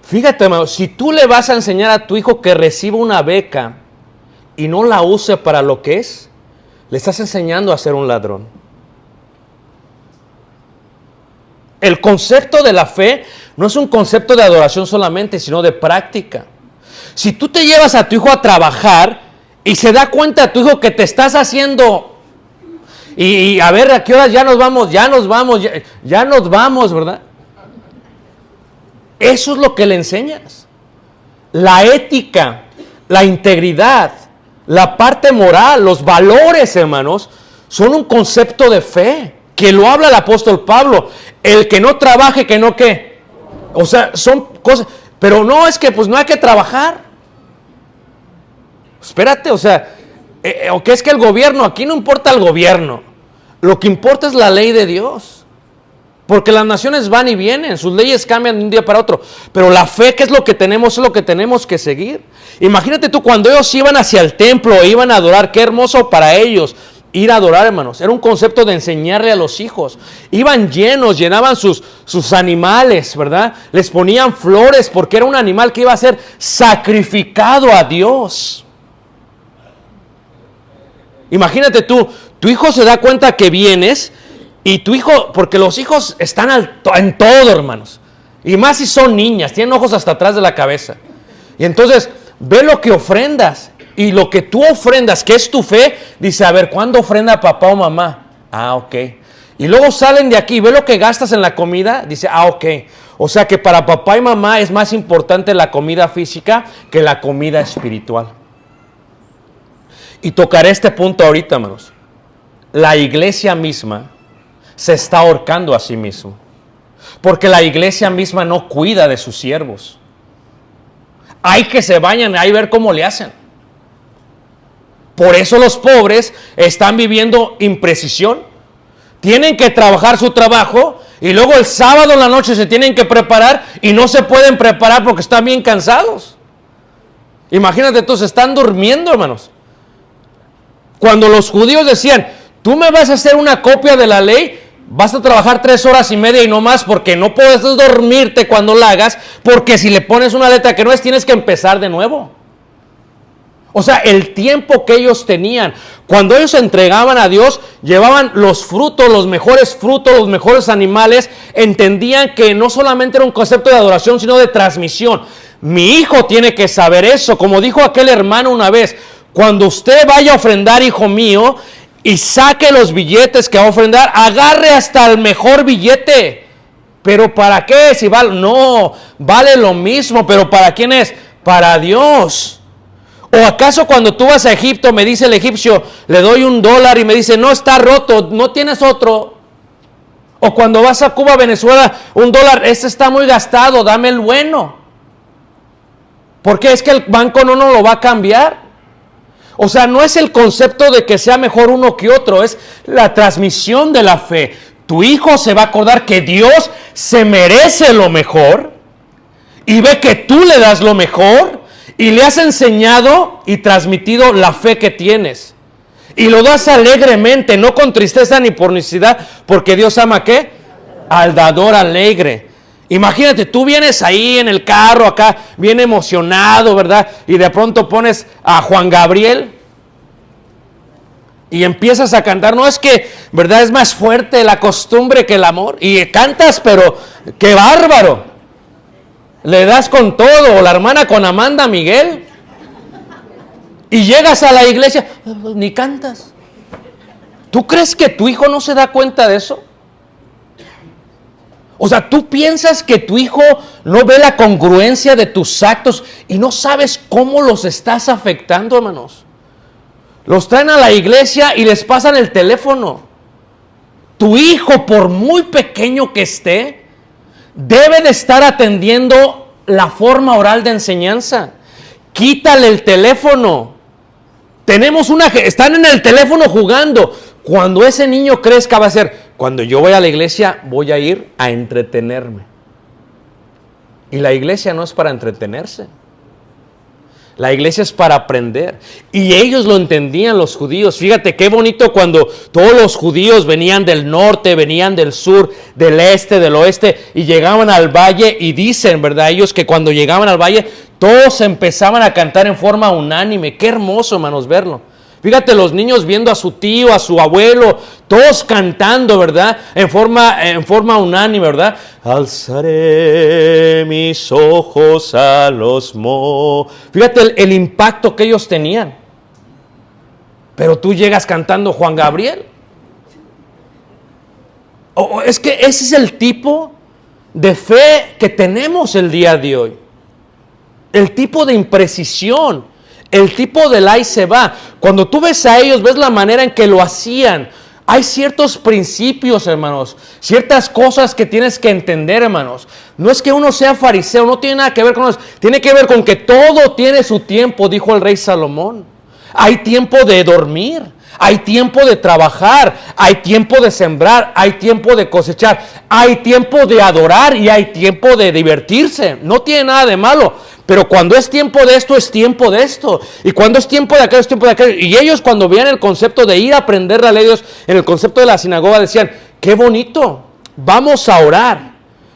B: fíjate, hermano, si tú le vas a enseñar a tu hijo que reciba una beca y no la use para lo que es, le estás enseñando a ser un ladrón. El concepto de la fe no es un concepto de adoración solamente, sino de práctica. Si tú te llevas a tu hijo a trabajar y se da cuenta tu hijo que te estás haciendo... Y a ver, ¿a qué horas ya nos vamos, ¿verdad? Eso es lo que le enseñas. La ética, la integridad, la parte moral, los valores, hermanos, son un concepto de fe, que lo habla el apóstol Pablo. El que no trabaje, que no qué. O sea, son cosas, pero no es que pues no hay que trabajar. Espérate, o sea... o que es que el gobierno, aquí no importa el gobierno, lo que importa es la ley de Dios, porque las naciones van y vienen, sus leyes cambian de un día para otro, pero la fe, que es lo que tenemos que seguir. Imagínate tú, cuando ellos iban hacia el templo, iban a adorar, qué hermoso para ellos ir a adorar, hermanos. Era un concepto de enseñarle a los hijos. Iban llenaban sus animales, ¿verdad? Les ponían flores, porque era un animal que iba a ser sacrificado a Dios. Imagínate tú, tu hijo se da cuenta que vienes y tu hijo, porque los hijos están en todo, hermanos. Y más si son niñas, tienen ojos hasta atrás de la cabeza. Y entonces ve lo que ofrendas y lo que tú ofrendas, que es tu fe, dice, a ver, ¿cuándo ofrenda papá o mamá? Ah, ok. Y luego salen de aquí, ve lo que gastas en la comida, dice, ah, ok. O sea que para papá y mamá es más importante la comida física que la comida espiritual. Y tocaré este punto ahorita, hermanos. La iglesia misma se está ahorcando a sí misma. Porque la iglesia misma no cuida de sus siervos. Hay que se vayan, hay que ver cómo le hacen. Por eso los pobres están viviendo imprecisión. Tienen que trabajar su trabajo y luego el sábado en la noche se tienen que preparar y no se pueden preparar porque están bien cansados. Imagínate, todos están durmiendo, hermanos. Cuando los judíos decían, tú me vas a hacer una copia de la ley, vas a trabajar 3 horas y media y no más, porque no puedes dormirte cuando la hagas, porque si le pones una letra que no es, tienes que empezar de nuevo. O sea, el tiempo que ellos tenían, cuando ellos se entregaban a Dios, llevaban los frutos, los mejores animales, entendían que no solamente era un concepto de adoración, sino de transmisión. Mi hijo tiene que saber eso, como dijo aquel hermano una vez, cuando usted vaya a ofrendar, hijo mío, y saque los billetes que va a ofrendar, agarre hasta el mejor billete. ¿Pero para qué? Si vale, no, vale lo mismo, pero ¿para quién es? Para Dios. ¿O acaso cuando tú vas a Egipto, me dice el egipcio, le doy $1 y me dice, no, está roto, no tienes otro? O cuando vas a Cuba, Venezuela, $1, este está muy gastado, dame el bueno. Porque es que el banco no nos lo va a cambiar. O sea, no es el concepto de que sea mejor uno que otro, es la transmisión de la fe. Tu hijo se va a acordar que Dios se merece lo mejor y ve que tú le das lo mejor y le has enseñado y transmitido la fe que tienes. Y lo das alegremente, no con tristeza ni por necesidad, porque Dios ama ¿qué? Al dador alegre. Imagínate, tú vienes ahí en el carro acá, bien emocionado, ¿verdad? Y de pronto pones a Juan Gabriel y empiezas a cantar. No es que, ¿verdad? Es más fuerte la costumbre que el amor. Y cantas, pero ¡qué bárbaro! Le das con todo, o la hermana con Amanda Miguel. Y llegas a la iglesia, ni cantas. ¿Tú crees que tu hijo no se da cuenta de eso? O sea, ¿tú piensas que tu hijo no ve la congruencia de tus actos y no sabes cómo los estás afectando, hermanos? Los traen a la iglesia y les pasan el teléfono. Tu hijo, por muy pequeño que esté, debe de estar atendiendo la forma oral de enseñanza. Quítale el teléfono. Están en el teléfono jugando. Cuando ese niño crezca va a ser, cuando yo voy a la iglesia voy a ir a entretenerme. Y la iglesia no es para entretenerse. La iglesia es para aprender. Y ellos lo entendían, los judíos. Fíjate qué bonito cuando todos los judíos venían del norte, venían del sur, del este, del oeste, y llegaban al valle, y dicen, ¿verdad? Ellos que cuando llegaban al valle, todos empezaban a cantar en forma unánime. Qué hermoso, hermanos, verlo. Fíjate los niños viendo a su tío, a su abuelo, todos cantando, ¿verdad? En forma unánime, ¿verdad? Alzaré mis ojos a los montes. Fíjate el impacto que ellos tenían. Pero tú llegas cantando Juan Gabriel. Es que ese es el tipo de fe que tenemos el día de hoy. El tipo de imprecisión. El tipo del ahí se va. Cuando tú ves a ellos, ves la manera en que lo hacían. Hay ciertos principios, hermanos. Ciertas cosas que tienes que entender, hermanos. No es que uno sea fariseo, no tiene nada que ver con eso. Tiene que ver con que todo tiene su tiempo, dijo el rey Salomón. Hay tiempo de dormir. Hay tiempo de trabajar. Hay tiempo de sembrar. Hay tiempo de cosechar. Hay tiempo de adorar y hay tiempo de divertirse. No tiene nada de malo. Pero cuando es tiempo de esto, es tiempo de esto. Y cuando es tiempo de aquello, es tiempo de aquello. Y ellos cuando veían el concepto de ir a aprender la ley de Dios, en el concepto de la sinagoga decían, qué bonito, vamos a orar.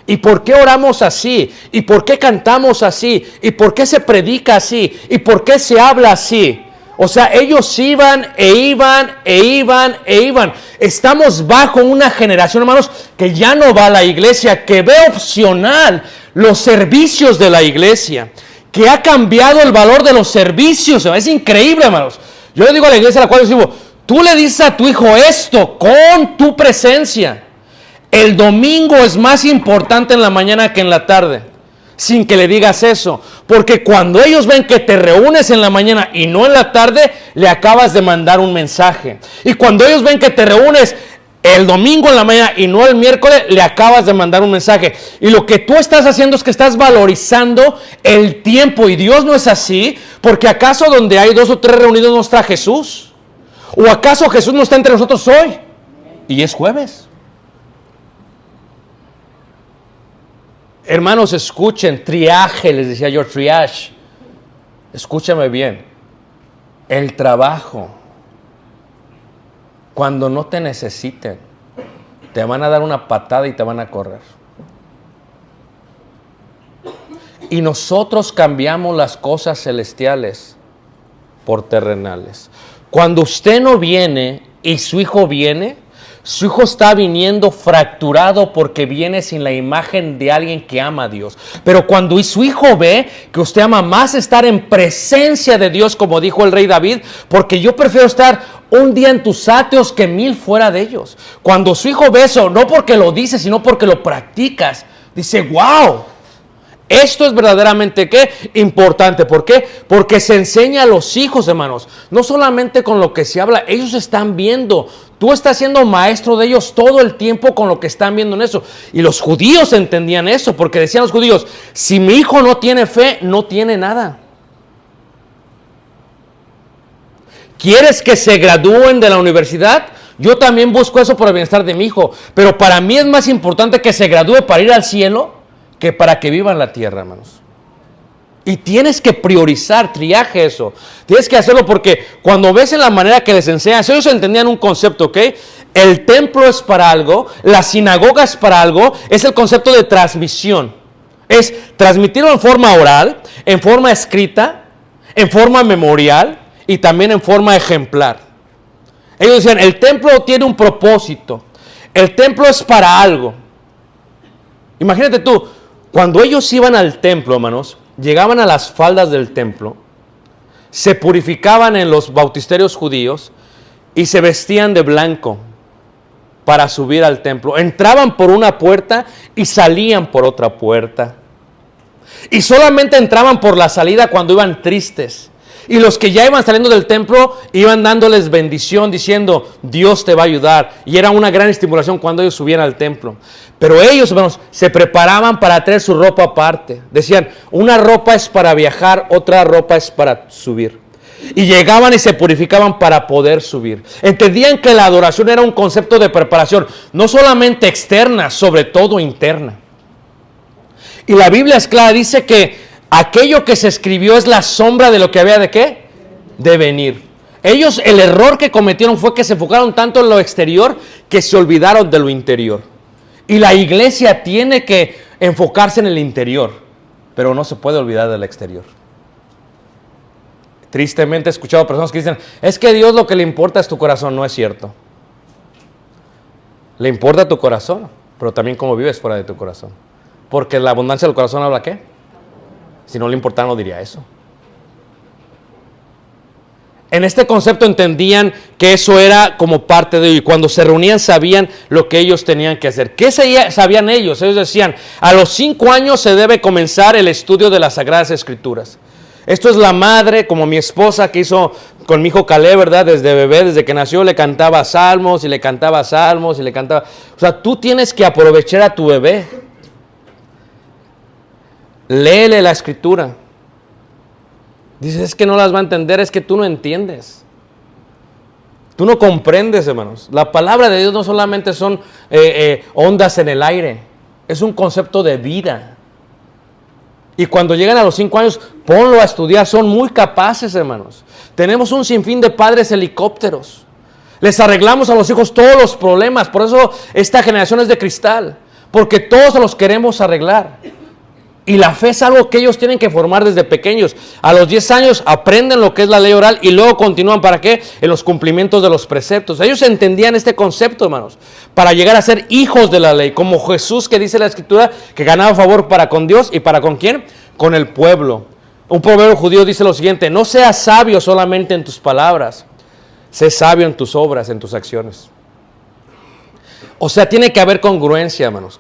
B: ¿Y por qué oramos así? ¿Y por qué cantamos así? ¿Y por qué se predica así? ¿Y por qué se habla así? O sea, ellos iban e iban e iban e iban. Estamos bajo una generación, hermanos, que ya no va a la iglesia, que ve opcional los servicios de la iglesia, que ha cambiado el valor de los servicios. Es increíble, hermanos. Yo le digo a la iglesia a la cual yo digo, tú le dices a tu hijo esto con tu presencia. El domingo es más importante en la mañana que en la tarde. Sin que le digas eso, porque cuando ellos ven que te reúnes en la mañana y no en la tarde, le acabas de mandar un mensaje. Y cuando ellos ven que te reúnes el domingo en la mañana y no el miércoles, le acabas de mandar un mensaje. Y lo que tú estás haciendo es que estás valorizando el tiempo. Y Dios no es así, porque ¿acaso donde hay 2 o 3 reunidos no está Jesús? ¿O acaso Jesús no está entre nosotros hoy? Y es jueves. Hermanos, escuchen, triaje, les decía yo, triage. Escúchame bien. El trabajo, cuando no te necesiten, te van a dar una patada y te van a correr. Y nosotros cambiamos las cosas celestiales por terrenales. Cuando usted no viene y su hijo viene, su hijo está viniendo fracturado porque viene sin la imagen de alguien que ama a Dios. Pero cuando su hijo ve que usted ama más estar en presencia de Dios, como dijo el rey David, porque yo prefiero estar un día en tus atrios que 1000 fuera de ellos. Cuando su hijo ve eso, no porque lo dice, sino porque lo practicas, dice, wow, esto es verdaderamente ¿qué? Importante. ¿Por qué? Porque se enseña a los hijos, hermanos, no solamente con lo que se habla, ellos están viendo. Tú estás siendo maestro de ellos todo el tiempo con lo que están viendo en eso. Y los judíos entendían eso, porque decían los judíos, si mi hijo no tiene fe, no tiene nada. ¿Quieres que se gradúen de la universidad? Yo también busco eso por el bienestar de mi hijo. Pero para mí es más importante que se gradúe para ir al cielo que para que viva en la tierra, hermanos. Y tienes que priorizar, triaje eso. Tienes que hacerlo porque cuando ves en la manera que les enseñan, ellos entendían un concepto, ¿ok? El templo es para algo, la sinagoga es para algo, es el concepto de transmisión. Es transmitirlo en forma oral, en forma escrita, en forma memorial y también en forma ejemplar. Ellos decían, el templo tiene un propósito. El templo es para algo. Imagínate tú, cuando ellos iban al templo, hermanos, llegaban a las faldas del templo, se purificaban en los bautisterios judíos y se vestían de blanco para subir al templo. Entraban por una puerta y salían por otra puerta. Y solamente entraban por la salida cuando iban tristes. Y los que ya iban saliendo del templo iban dándoles bendición, diciendo, Dios te va a ayudar. Y era una gran estimulación cuando ellos subían al templo. Pero ellos, hermanos, se preparaban para traer su ropa aparte. Decían, una ropa es para viajar, otra ropa es para subir. Y llegaban y se purificaban para poder subir. Entendían que la adoración era un concepto de preparación, no solamente externa, sobre todo interna. Y la Biblia es clara, dice que aquello que se escribió es la sombra de lo que había de ¿qué? De venir. Ellos, el error que cometieron fue que se enfocaron tanto en lo exterior que se olvidaron de lo interior. Y la iglesia tiene que enfocarse en el interior, pero no se puede olvidar del exterior. Tristemente he escuchado personas que dicen, es que Dios lo que le importa es tu corazón. No es cierto. Le importa tu corazón, pero también cómo vives fuera de tu corazón. Porque la abundancia del corazón habla ¿qué? Si no le importara no diría eso. En este concepto entendían que eso era como parte de ellos. Y cuando se reunían sabían lo que ellos tenían que hacer. ¿Qué sabían ellos? Ellos decían, a los 5 años se debe comenzar el estudio de las Sagradas Escrituras. Esto es la madre, como mi esposa que hizo con mi hijo Caleb, ¿verdad? Desde bebé, desde que nació, le cantaba salmos y le cantaba salmos y le cantaba. O sea, tú tienes que aprovechar a tu bebé. Léele la escritura. Dices, es que no las va a entender, es que tú no entiendes. Tú no comprendes, hermanos. La palabra de Dios no solamente son ondas en el aire, es un concepto de vida. Y cuando llegan a los 5 años, ponlo a estudiar. Son muy capaces, hermanos. Tenemos un sinfín de padres helicópteros. Les arreglamos a los hijos todos los problemas. Por eso esta generación es de cristal. Porque todos los queremos arreglar. Y la fe es algo que ellos tienen que formar desde pequeños. A los 10 años aprenden lo que es la ley oral y luego continúan, ¿para qué? En los cumplimientos de los preceptos. Ellos entendían este concepto, hermanos, para llegar a ser hijos de la ley, como Jesús, que dice la Escritura que ganaba favor para con Dios y para con ¿quién? Con el pueblo. Un proverbio judío dice lo siguiente, no seas sabio solamente en tus palabras, sé sabio en tus obras, en tus acciones. O sea, tiene que haber congruencia, hermanos,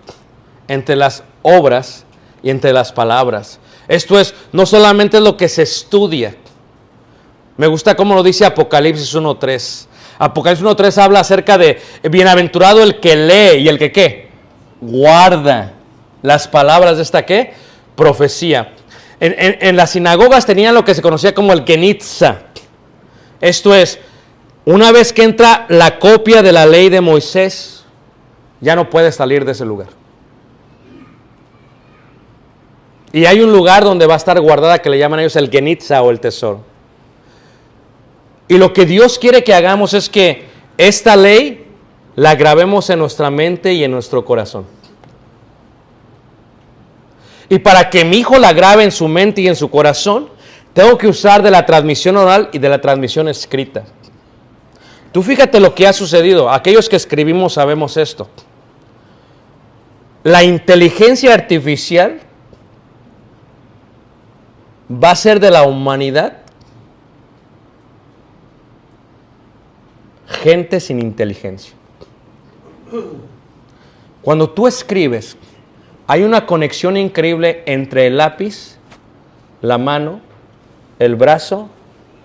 B: entre las obras y entre las palabras. Esto es, no solamente es lo que se estudia. Me gusta cómo lo dice Apocalipsis 1.3. Apocalipsis 1.3 habla acerca de bienaventurado el que lee y el que ¿qué? Guarda las palabras de esta ¿qué? Profecía. En las sinagogas tenían lo que se conocía como el Kenitza. Esto es, una vez que entra la copia de la ley de Moisés, ya no puede salir de ese lugar. Y hay un lugar donde va a estar guardada que le llaman ellos el Kenitza o el tesoro. Y lo que Dios quiere que hagamos es que esta ley la grabemos en nuestra mente y en nuestro corazón. Y para que mi hijo la grabe en su mente y en su corazón, tengo que usar de la transmisión oral y de la transmisión escrita. Tú fíjate lo que ha sucedido. Aquellos que escribimos sabemos esto. La inteligencia artificial va a ser de la humanidad gente sin inteligencia. Cuando tú escribes, hay una conexión increíble entre el lápiz, la mano, el brazo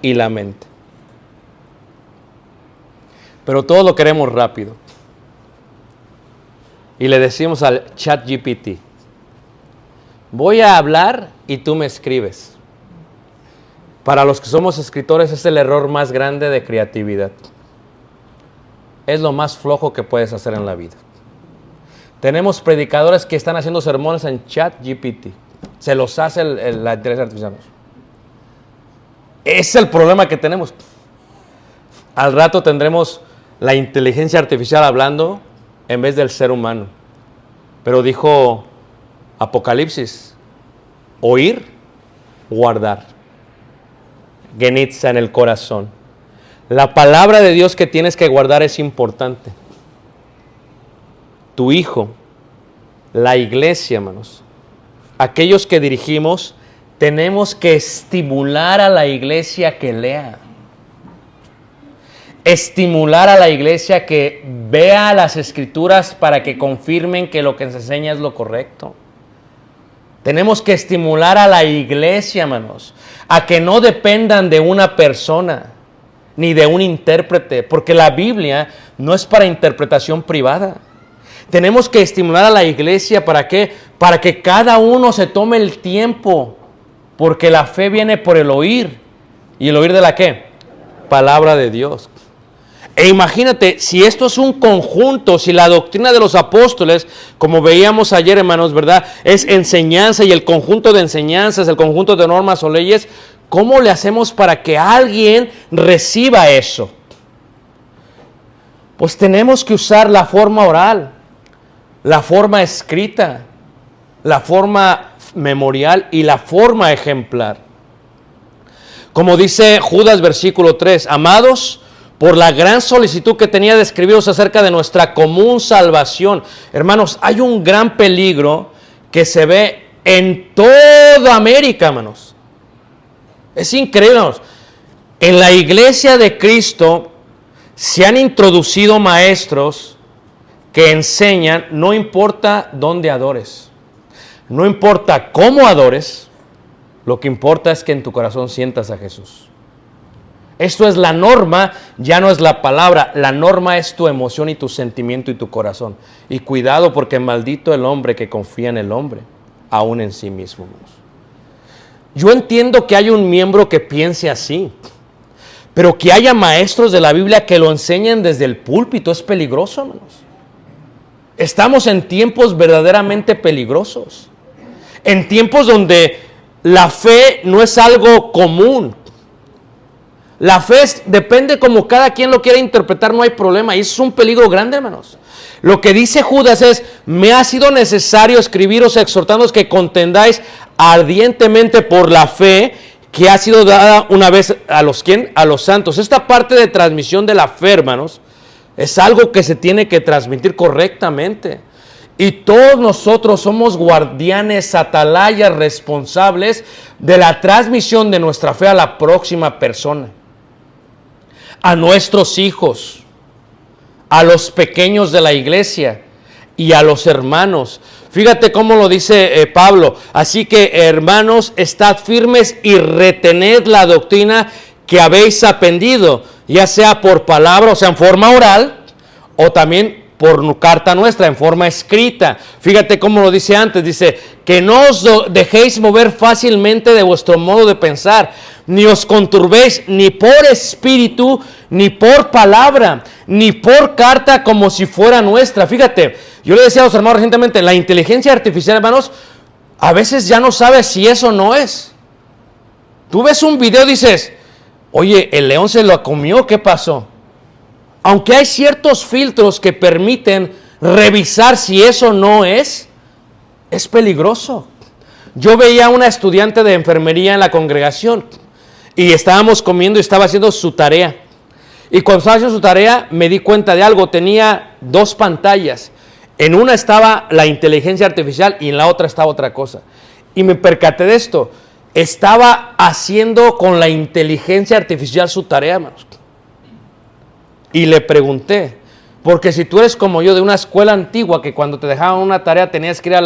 B: y la mente. Pero todo lo queremos rápido. Y le decimos al ChatGPT, voy a hablar y tú me escribes. para los que somos escritores, es el error más grande de creatividad. Es lo más flojo que puedes hacer en la vida. Tenemos predicadores que están haciendo sermones en ChatGPT. Se los hace la inteligencia artificial. Ese es el problema que tenemos. Al rato tendremos la inteligencia artificial hablando en vez del ser humano. Pero dijo Apocalipsis, oír, guardar. Genitza en el corazón. La palabra de Dios que tienes que guardar es importante. Tu hijo, la iglesia, hermanos, aquellos que dirigimos, tenemos que estimular a la iglesia que lea. Estimular a la iglesia que vea las escrituras para que confirmen que lo que se enseña es lo correcto. Tenemos que estimular a la iglesia, hermanos, a que no dependan de una persona ni de un intérprete, porque la Biblia no es para interpretación privada. Tenemos que estimular a la iglesia, ¿para qué? Para que cada uno se tome el tiempo, porque la fe viene por el oír. ¿Y el oír de la qué? Palabra de Dios. E imagínate, si esto es un conjunto, si la doctrina de los apóstoles, como veíamos ayer, hermanos, ¿verdad? Es enseñanza y el conjunto de enseñanzas, el conjunto de normas o leyes, ¿cómo le hacemos para que alguien reciba eso? Pues tenemos que usar la forma oral, la forma escrita, la forma memorial y la forma ejemplar. Como dice Judas versículo 3, amados, por la gran solicitud que tenía de escribiros acerca de nuestra común salvación. Hermanos, hay un gran peligro que se ve en toda América, hermanos. Es increíble, hermanos. En la iglesia de Cristo se han introducido maestros que enseñan, no importa dónde adores, no importa cómo adores, lo que importa es que en tu corazón sientas a Jesús. Esto es la norma, ya no es la palabra. La norma es tu emoción y tu sentimiento y tu corazón. Y cuidado, porque maldito el hombre que confía en el hombre, aún en sí mismo. Yo entiendo que hay un miembro que piense así, pero que haya maestros de la Biblia que lo enseñen desde el púlpito es peligroso, hermanos. Estamos en tiempos verdaderamente peligrosos. En tiempos donde la fe no es algo común. La fe depende como cada quien lo quiera interpretar, no hay problema. Y eso es un peligro grande, hermanos. Lo que dice Judas es, me ha sido necesario escribiros exhortándoos que contendáis ardientemente por la fe que ha sido dada una vez a los ¿quién? A los santos. Esta parte de transmisión de la fe, hermanos, es algo que se tiene que transmitir correctamente. Y todos nosotros somos guardianes, atalayas, responsables de la transmisión de nuestra fe a la próxima persona. A nuestros hijos, a los pequeños de la iglesia y a los hermanos. Fíjate cómo lo dice Pablo. Así que, hermanos, estad firmes y retened la doctrina que habéis aprendido, ya sea por palabra, o sea, en forma oral, o también por carta nuestra, en forma escrita. Fíjate cómo lo dice antes. Dice, que no os dejéis mover fácilmente de vuestro modo de pensar, ni os conturbéis ni por espíritu, ni por palabra, ni por carta como si fuera nuestra. Fíjate, yo le decía a los hermanos recientemente, la inteligencia artificial, hermanos, a veces ya no sabe si eso no es. Tú ves un video y dices, oye, el león se lo comió, ¿qué pasó? Aunque hay ciertos filtros que permiten revisar si eso no es peligroso. Yo veía a una estudiante de enfermería en la congregación y estábamos comiendo y estaba haciendo su tarea. Y cuando estaba haciendo su tarea me di cuenta de algo, tenía 2 pantallas. En una estaba la inteligencia artificial y en la otra estaba otra cosa. Y me percaté de esto, estaba haciendo con la inteligencia artificial su tarea, hermanos. Y le pregunté, porque si tú eres como yo de una escuela antigua que cuando te dejaban una tarea tenías que ir a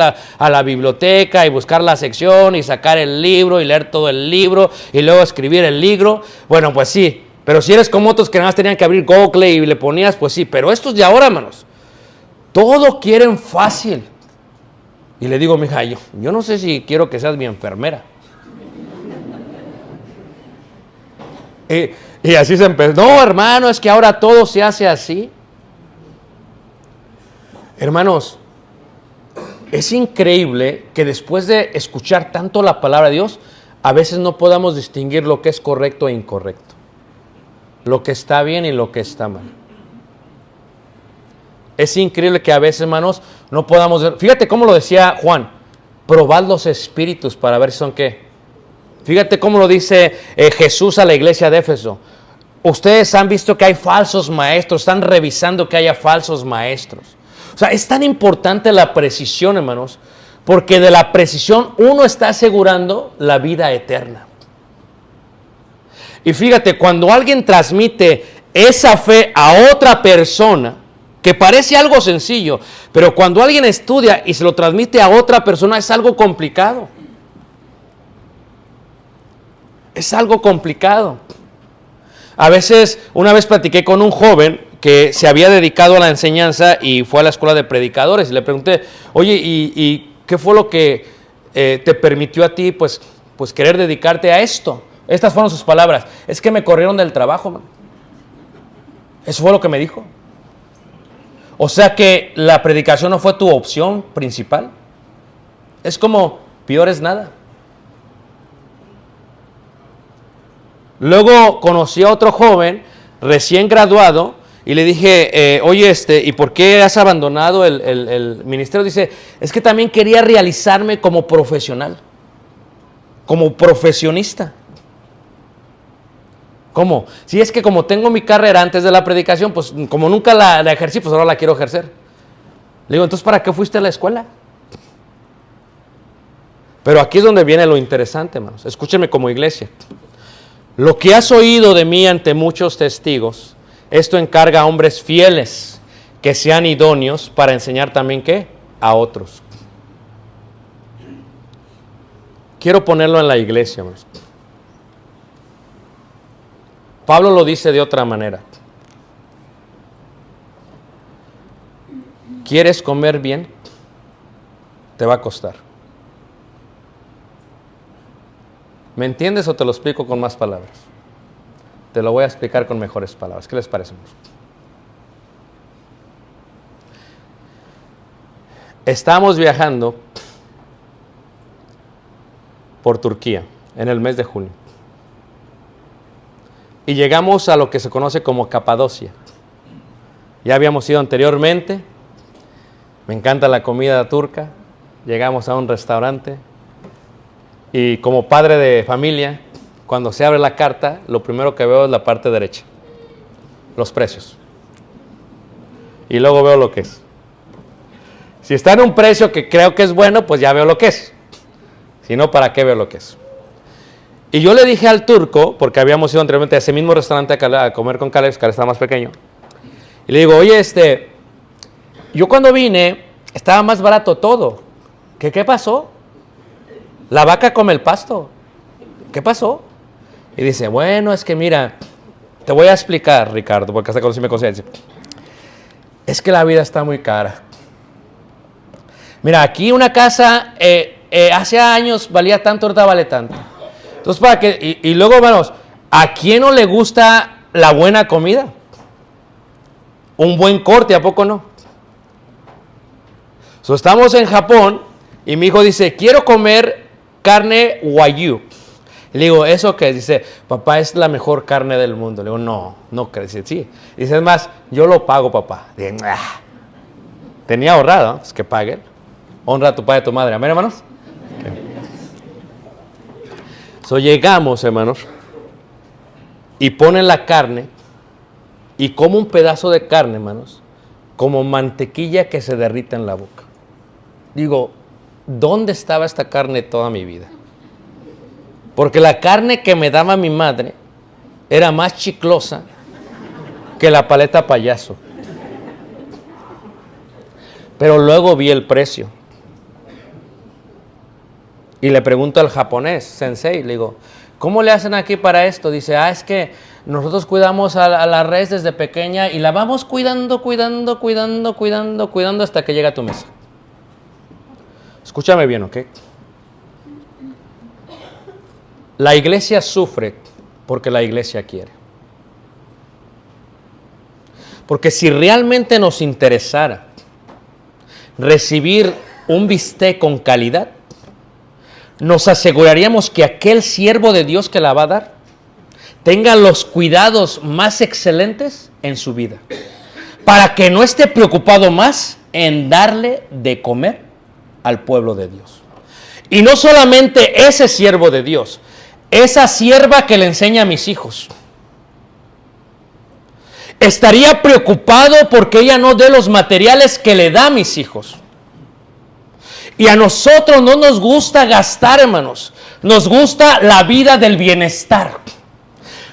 B: la biblioteca y buscar la sección y sacar el libro y leer todo el libro y luego escribir el libro, bueno, pues sí, pero si eres como otros que nada más tenían que abrir Google y le ponías, pues sí, pero estos de ahora, hermanos, todo quieren fácil. Y le digo, mija, yo no sé si quiero que seas mi enfermera. Y así se empezó. No, hermano, es que ahora todo se hace así. Hermanos, es increíble que después de escuchar tanto la palabra de Dios, a veces no podamos distinguir lo que es correcto e incorrecto, lo que está bien y lo que está mal. Es increíble que a veces, hermanos, no podamos ver. Fíjate cómo lo decía Juan, probad los espíritus para ver si son qué. Fíjate cómo lo dice Jesús a la iglesia de Éfeso. Ustedes han visto que hay falsos maestros, están revisando que haya falsos maestros. O sea, es tan importante la precisión, hermanos, porque de la precisión uno está asegurando la vida eterna. Y fíjate, cuando alguien transmite esa fe a otra persona, que parece algo sencillo, pero cuando alguien estudia y se lo transmite a otra persona es algo complicado. Es algo complicado. A veces, una vez platiqué con un joven que se había dedicado a la enseñanza y fue a la escuela de predicadores y le pregunté, oye, ¿y qué fue lo que te permitió a ti pues querer dedicarte a esto? Estas fueron sus palabras. Es que me corrieron del trabajo, man. Eso fue lo que me dijo. O sea que la predicación no fue tu opción principal. Es como, peor es nada. Luego conocí a otro joven recién graduado y le dije, oye, ¿y por qué has abandonado el ministerio? Dice, es que también quería realizarme como profesional, como profesionista. ¿Cómo? Si es que como tengo mi carrera antes de la predicación, pues como nunca la ejercí, pues ahora la quiero ejercer. Le digo, entonces, ¿para qué fuiste a la escuela? Pero aquí es donde viene lo interesante, hermanos. Escúchenme como iglesia. Lo que has oído de mí ante muchos testigos, esto encarga a hombres fieles que sean idóneos para enseñar también, ¿qué? A otros. Quiero ponerlo en la iglesia, hermanos. Pablo lo dice de otra manera. ¿Quieres comer bien? Te va a costar. ¿Me entiendes o te lo explico con más palabras? Te lo voy a explicar con mejores palabras. ¿Qué les parece? Estamos viajando por Turquía en el mes de junio. Y llegamos a lo que se conoce como Capadocia. Ya habíamos ido anteriormente. Me encanta la comida turca. Llegamos a un restaurante. Y como padre de familia, cuando se abre la carta, lo primero que veo es la parte derecha. Los precios. Y luego veo lo que es. Si está en un precio que creo que es bueno, pues ya veo lo que es. Si no, ¿para qué veo lo que es? Y yo le dije al turco, porque habíamos ido anteriormente a ese mismo restaurante a comer con Caleb, que estaba más pequeño. Y le digo, oye, yo cuando vine, estaba más barato todo. ¿Qué pasó? La vaca come el pasto. ¿Qué pasó? Y dice, bueno, es que mira, te voy a explicar, Ricardo, porque hasta conocí mi conciencia. Es que la vida está muy cara. Mira, aquí una casa hace años valía tanto, ahorita vale tanto. Entonces, para que, y luego, hermanos, ¿a quién no le gusta la buena comida? Un buen corte, ¿a poco no? Estamos en Japón y mi hijo dice, quiero comer carne Wagyu. Le digo, ¿eso qué? Dice, papá, es la mejor carne del mundo. Le digo, no crees. Dice, sí. Dice, es más, yo lo pago, papá. Dice, tenía ahorrado, es que paguen. Honra a tu padre y a tu madre. Amén, hermanos. Llegamos, hermanos, y ponen la carne, y como un pedazo de carne, hermanos, como mantequilla que se derrita en la boca. Digo, ¿dónde estaba esta carne toda mi vida? Porque la carne que me daba mi madre era más chiclosa que la paleta payaso. Pero luego vi el precio. Y le pregunto al japonés, sensei, le digo, ¿cómo le hacen aquí para esto? Dice, es que nosotros cuidamos a la res desde pequeña y la vamos cuidando hasta que llega a tu mesa. Escúchame bien, ¿ok? La iglesia sufre Porque la iglesia quiere. Porque si realmente nos interesara recibir un bistec con calidad, nos aseguraríamos que aquel siervo de Dios que la va a dar tenga los cuidados más excelentes en su vida, para que no esté preocupado más en darle de comer al pueblo de Dios. Y no solamente ese siervo de Dios, esa sierva que le enseña a mis hijos. Estaría preocupado porque ella no dé los materiales que le da a mis hijos. Y a nosotros no nos gusta gastar, hermanos. Nos gusta la vida del bienestar.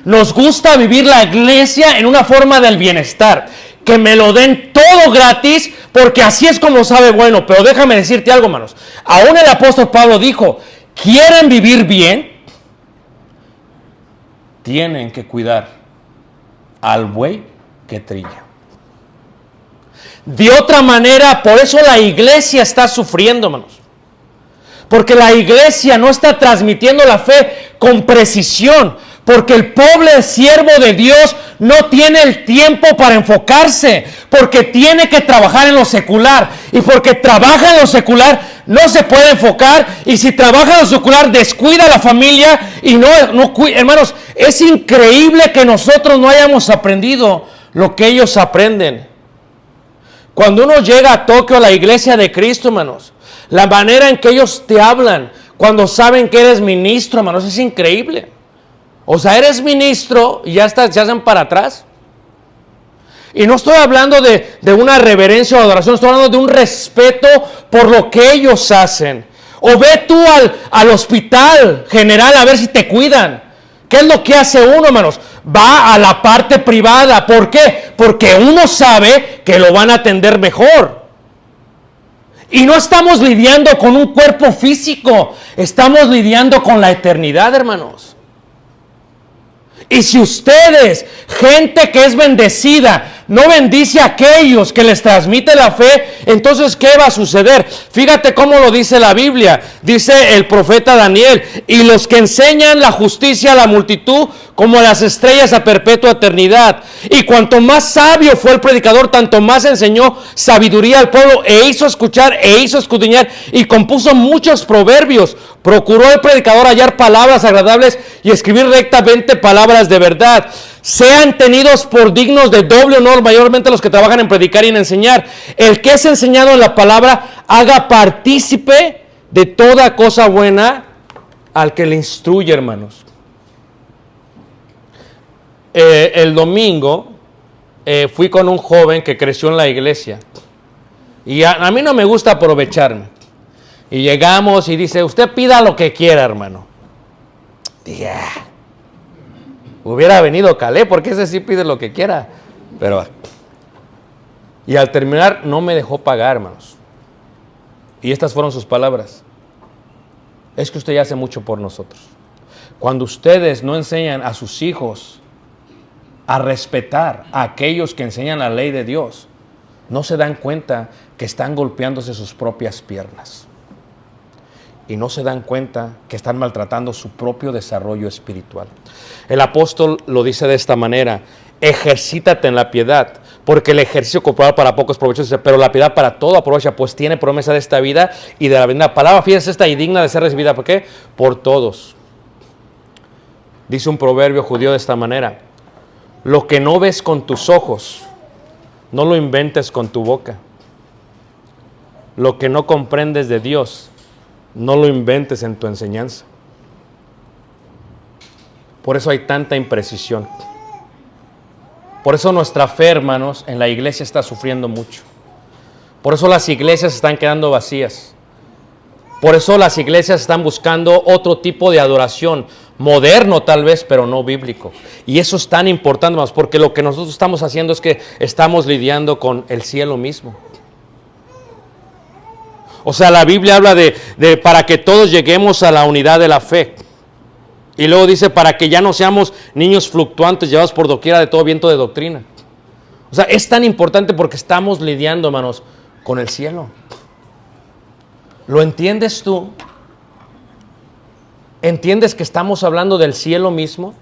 B: Nos gusta vivir la iglesia en una forma del bienestar. Que me lo den todo gratis, porque así es como sabe bueno. Pero déjame decirte algo, hermanos. Aún el apóstol Pablo dijo, ¿quieren vivir bien? Tienen que cuidar al buey que trilla. De otra manera, por eso la iglesia está sufriendo, hermanos. Porque la iglesia no está transmitiendo la fe con precisión. Porque el pobre siervo de Dios no tiene el tiempo para enfocarse. Porque tiene que trabajar en lo secular. Y porque trabaja en lo secular, no se puede enfocar. Y si trabaja en lo secular, descuida a la familia. Y hermanos, es increíble que nosotros no hayamos aprendido lo que ellos aprenden. Cuando uno llega a Tokio, a la iglesia de Cristo, hermanos, la manera en que ellos te hablan, cuando saben que eres ministro, hermanos, es increíble. O sea, eres ministro y ya hacen para atrás. Y no estoy hablando de una reverencia o adoración, estoy hablando de un respeto por lo que ellos hacen. O ve tú al hospital general a ver si te cuidan. ¿Qué es lo que hace uno, hermanos? Va a la parte privada. ¿Por qué? Porque uno sabe que lo van a atender mejor. Y no estamos lidiando con un cuerpo físico. Estamos lidiando con la eternidad, hermanos. Y si ustedes, gente que es bendecida, no bendice a aquellos que les transmite la fe, entonces ¿qué va a suceder? Fíjate cómo lo dice la Biblia. Dice el profeta Daniel, y los que enseñan la justicia a la multitud, como las estrellas a perpetua eternidad. Y cuanto más sabio fue el predicador, tanto más enseñó sabiduría al pueblo, e hizo escuchar, e hizo escudriñar, y compuso muchos proverbios. Procuró el predicador hallar palabras agradables y escribir rectamente palabras de verdad. Sean tenidos por dignos de doble honor, mayormente los que trabajan en predicar y en enseñar. El que es enseñado en la palabra, haga partícipe de toda cosa buena al que le instruye, hermanos. El domingo fui con un joven que creció en la iglesia. Y a mí no me gusta aprovecharme. Y llegamos y dice, usted pida lo que quiera, hermano. Dije, hubiera venido Caleb, porque ese sí pide lo que quiera. Y al terminar no me dejó pagar, hermanos. Y estas fueron sus palabras. Es que usted ya hace mucho por nosotros. Cuando ustedes no enseñan a sus hijos a respetar a aquellos que enseñan la ley de Dios, no se dan cuenta que están golpeándose sus propias piernas. Y no se dan cuenta que están maltratando su propio desarrollo espiritual. El apóstol lo dice de esta manera: ejercítate en la piedad, porque el ejercicio corporal para poco es provechoso, pero la piedad para todo aprovecha, pues tiene promesa de esta vida y de la venida. La palabra fiel es esta y digna de ser recibida. ¿Por qué? Por todos. Dice un proverbio judío de esta manera: lo que no ves con tus ojos, no lo inventes con tu boca. Lo que no comprendes de Dios, no lo inventes en tu enseñanza. Por eso hay tanta imprecisión. Por eso nuestra fe, hermanos, en la iglesia está sufriendo mucho. Por eso las iglesias están quedando vacías. Por eso las iglesias están buscando otro tipo de adoración, moderno tal vez, pero no bíblico. Y eso es tan importante, hermanos, porque lo que nosotros estamos haciendo es que estamos lidiando con el cielo mismo. O sea, la Biblia habla de para que todos lleguemos a la unidad de la fe. Y luego dice, para que ya no seamos niños fluctuantes, llevados por doquiera de todo viento de doctrina. O sea, es tan importante porque estamos lidiando, hermanos, con el cielo. ¿Lo entiendes tú? ¿Entiendes que estamos hablando del cielo mismo?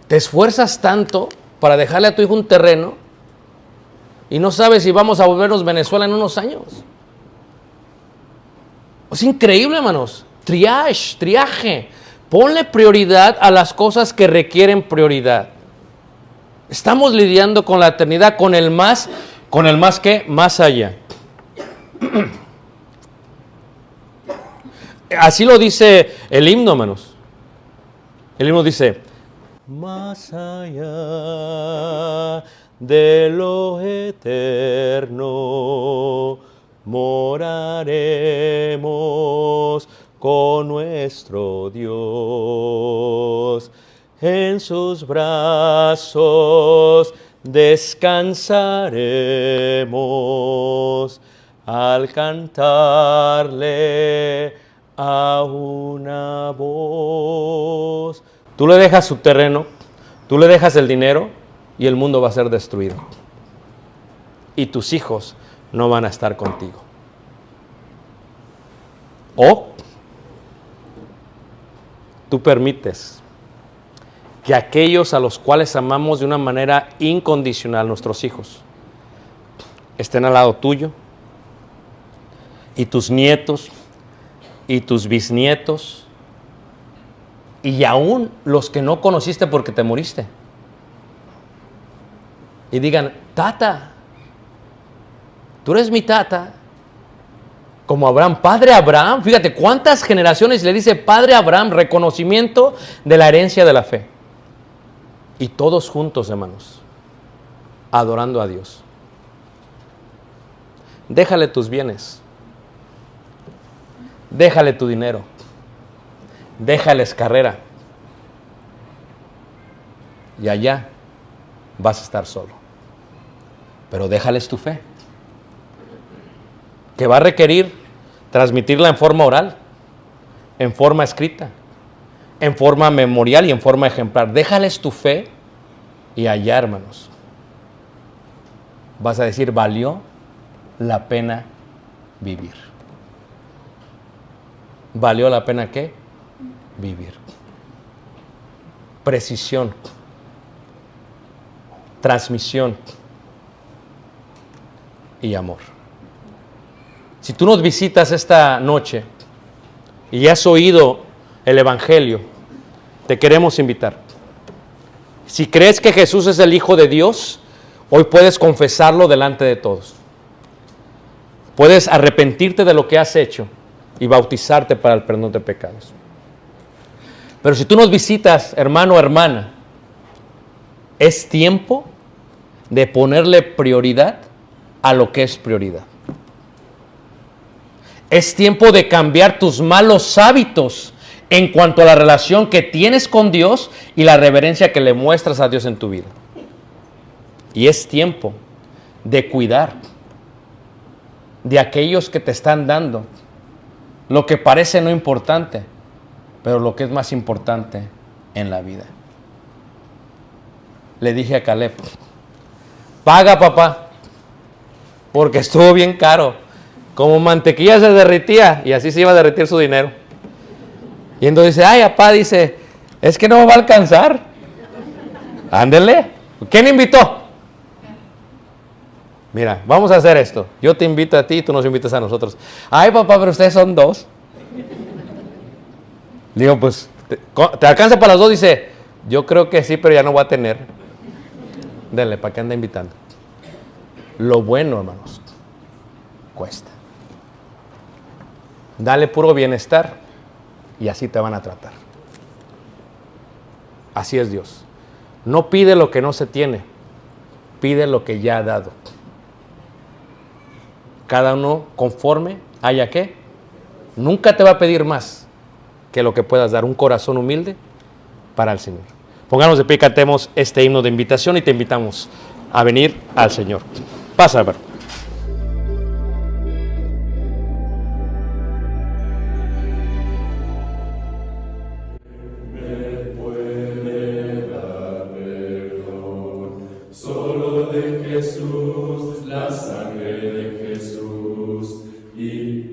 B: Te esfuerzas tanto para dejarle a tu hijo un terreno y no sabes si vamos a volvernos Venezuela en unos años. Es increíble, hermanos. Triaje. Ponle prioridad a las cosas que requieren prioridad. Estamos lidiando con la eternidad, con el más ¿qué? Más allá. Así lo dice el himno, hermanos. El himno dice, más allá de lo eterno, moraremos con nuestro Dios. En sus brazos descansaremos al cantarle a una voz. Tú le dejas su terreno, tú le dejas el dinero y el mundo va a ser destruido. Y tus hijos no van a estar contigo. O tú permites que aquellos a los cuales amamos de una manera incondicional, nuestros hijos, estén al lado tuyo, y tus nietos, y tus bisnietos, y aún los que no conociste porque te moriste. Y digan, tata, tú eres mi tata. Como Abraham, Padre Abraham, fíjate cuántas generaciones le dice Padre Abraham, reconocimiento de la herencia de la fe. Y todos juntos, hermanos, adorando a Dios. Déjale tus bienes. Déjale tu dinero. Déjales carrera. Y allá vas a estar solo. Pero déjales tu fe, que va a requerir transmitirla en forma oral, en forma escrita, en forma memorial y en forma ejemplar. Déjales tu fe y allá, hermanos, vas a decir, valió la pena vivir. ¿Valió la pena qué? Vivir. Precisión, transmisión y amor. Si tú nos visitas esta noche y has oído el Evangelio, te queremos invitar. Si crees que Jesús es el Hijo de Dios, hoy puedes confesarlo delante de todos. Puedes arrepentirte de lo que has hecho y bautizarte para el perdón de pecados. Pero si tú nos visitas, hermano o hermana, es tiempo de ponerle prioridad a lo que es prioridad. Es tiempo de cambiar tus malos hábitos en cuanto a la relación que tienes con Dios y la reverencia que le muestras a Dios en tu vida. Y es tiempo de cuidar de aquellos que te están dando lo que parece no importante, pero lo que es más importante en la vida. Le dije a Caleb, paga, papá, porque estuvo bien caro. Como mantequilla se derretía y así se iba a derretir su dinero. Y entonces dice, ay, papá, dice, es que no me va a alcanzar. Ándele. ¿Quién invitó? Mira, vamos a hacer esto. Yo te invito a ti y tú nos invitas a nosotros. Ay, papá, pero ustedes son dos. Digo, pues, ¿te alcanza para las dos? Dice, yo creo que sí, pero ya no voy a tener. Denle, ¿para qué anda invitando? Lo bueno, hermanos, cuesta. Dale puro bienestar y así te van a tratar. Así es Dios. No pide lo que no se tiene, pide lo que ya ha dado. Cada uno conforme haya qué. Nunca te va a pedir más que lo que puedas dar. Un corazón humilde para el Señor. Pónganos de pie y cantemos este himno de invitación y te invitamos a venir al Señor. Pasa, hermano.
A: Solo de Jesús, la sangre de Jesús, y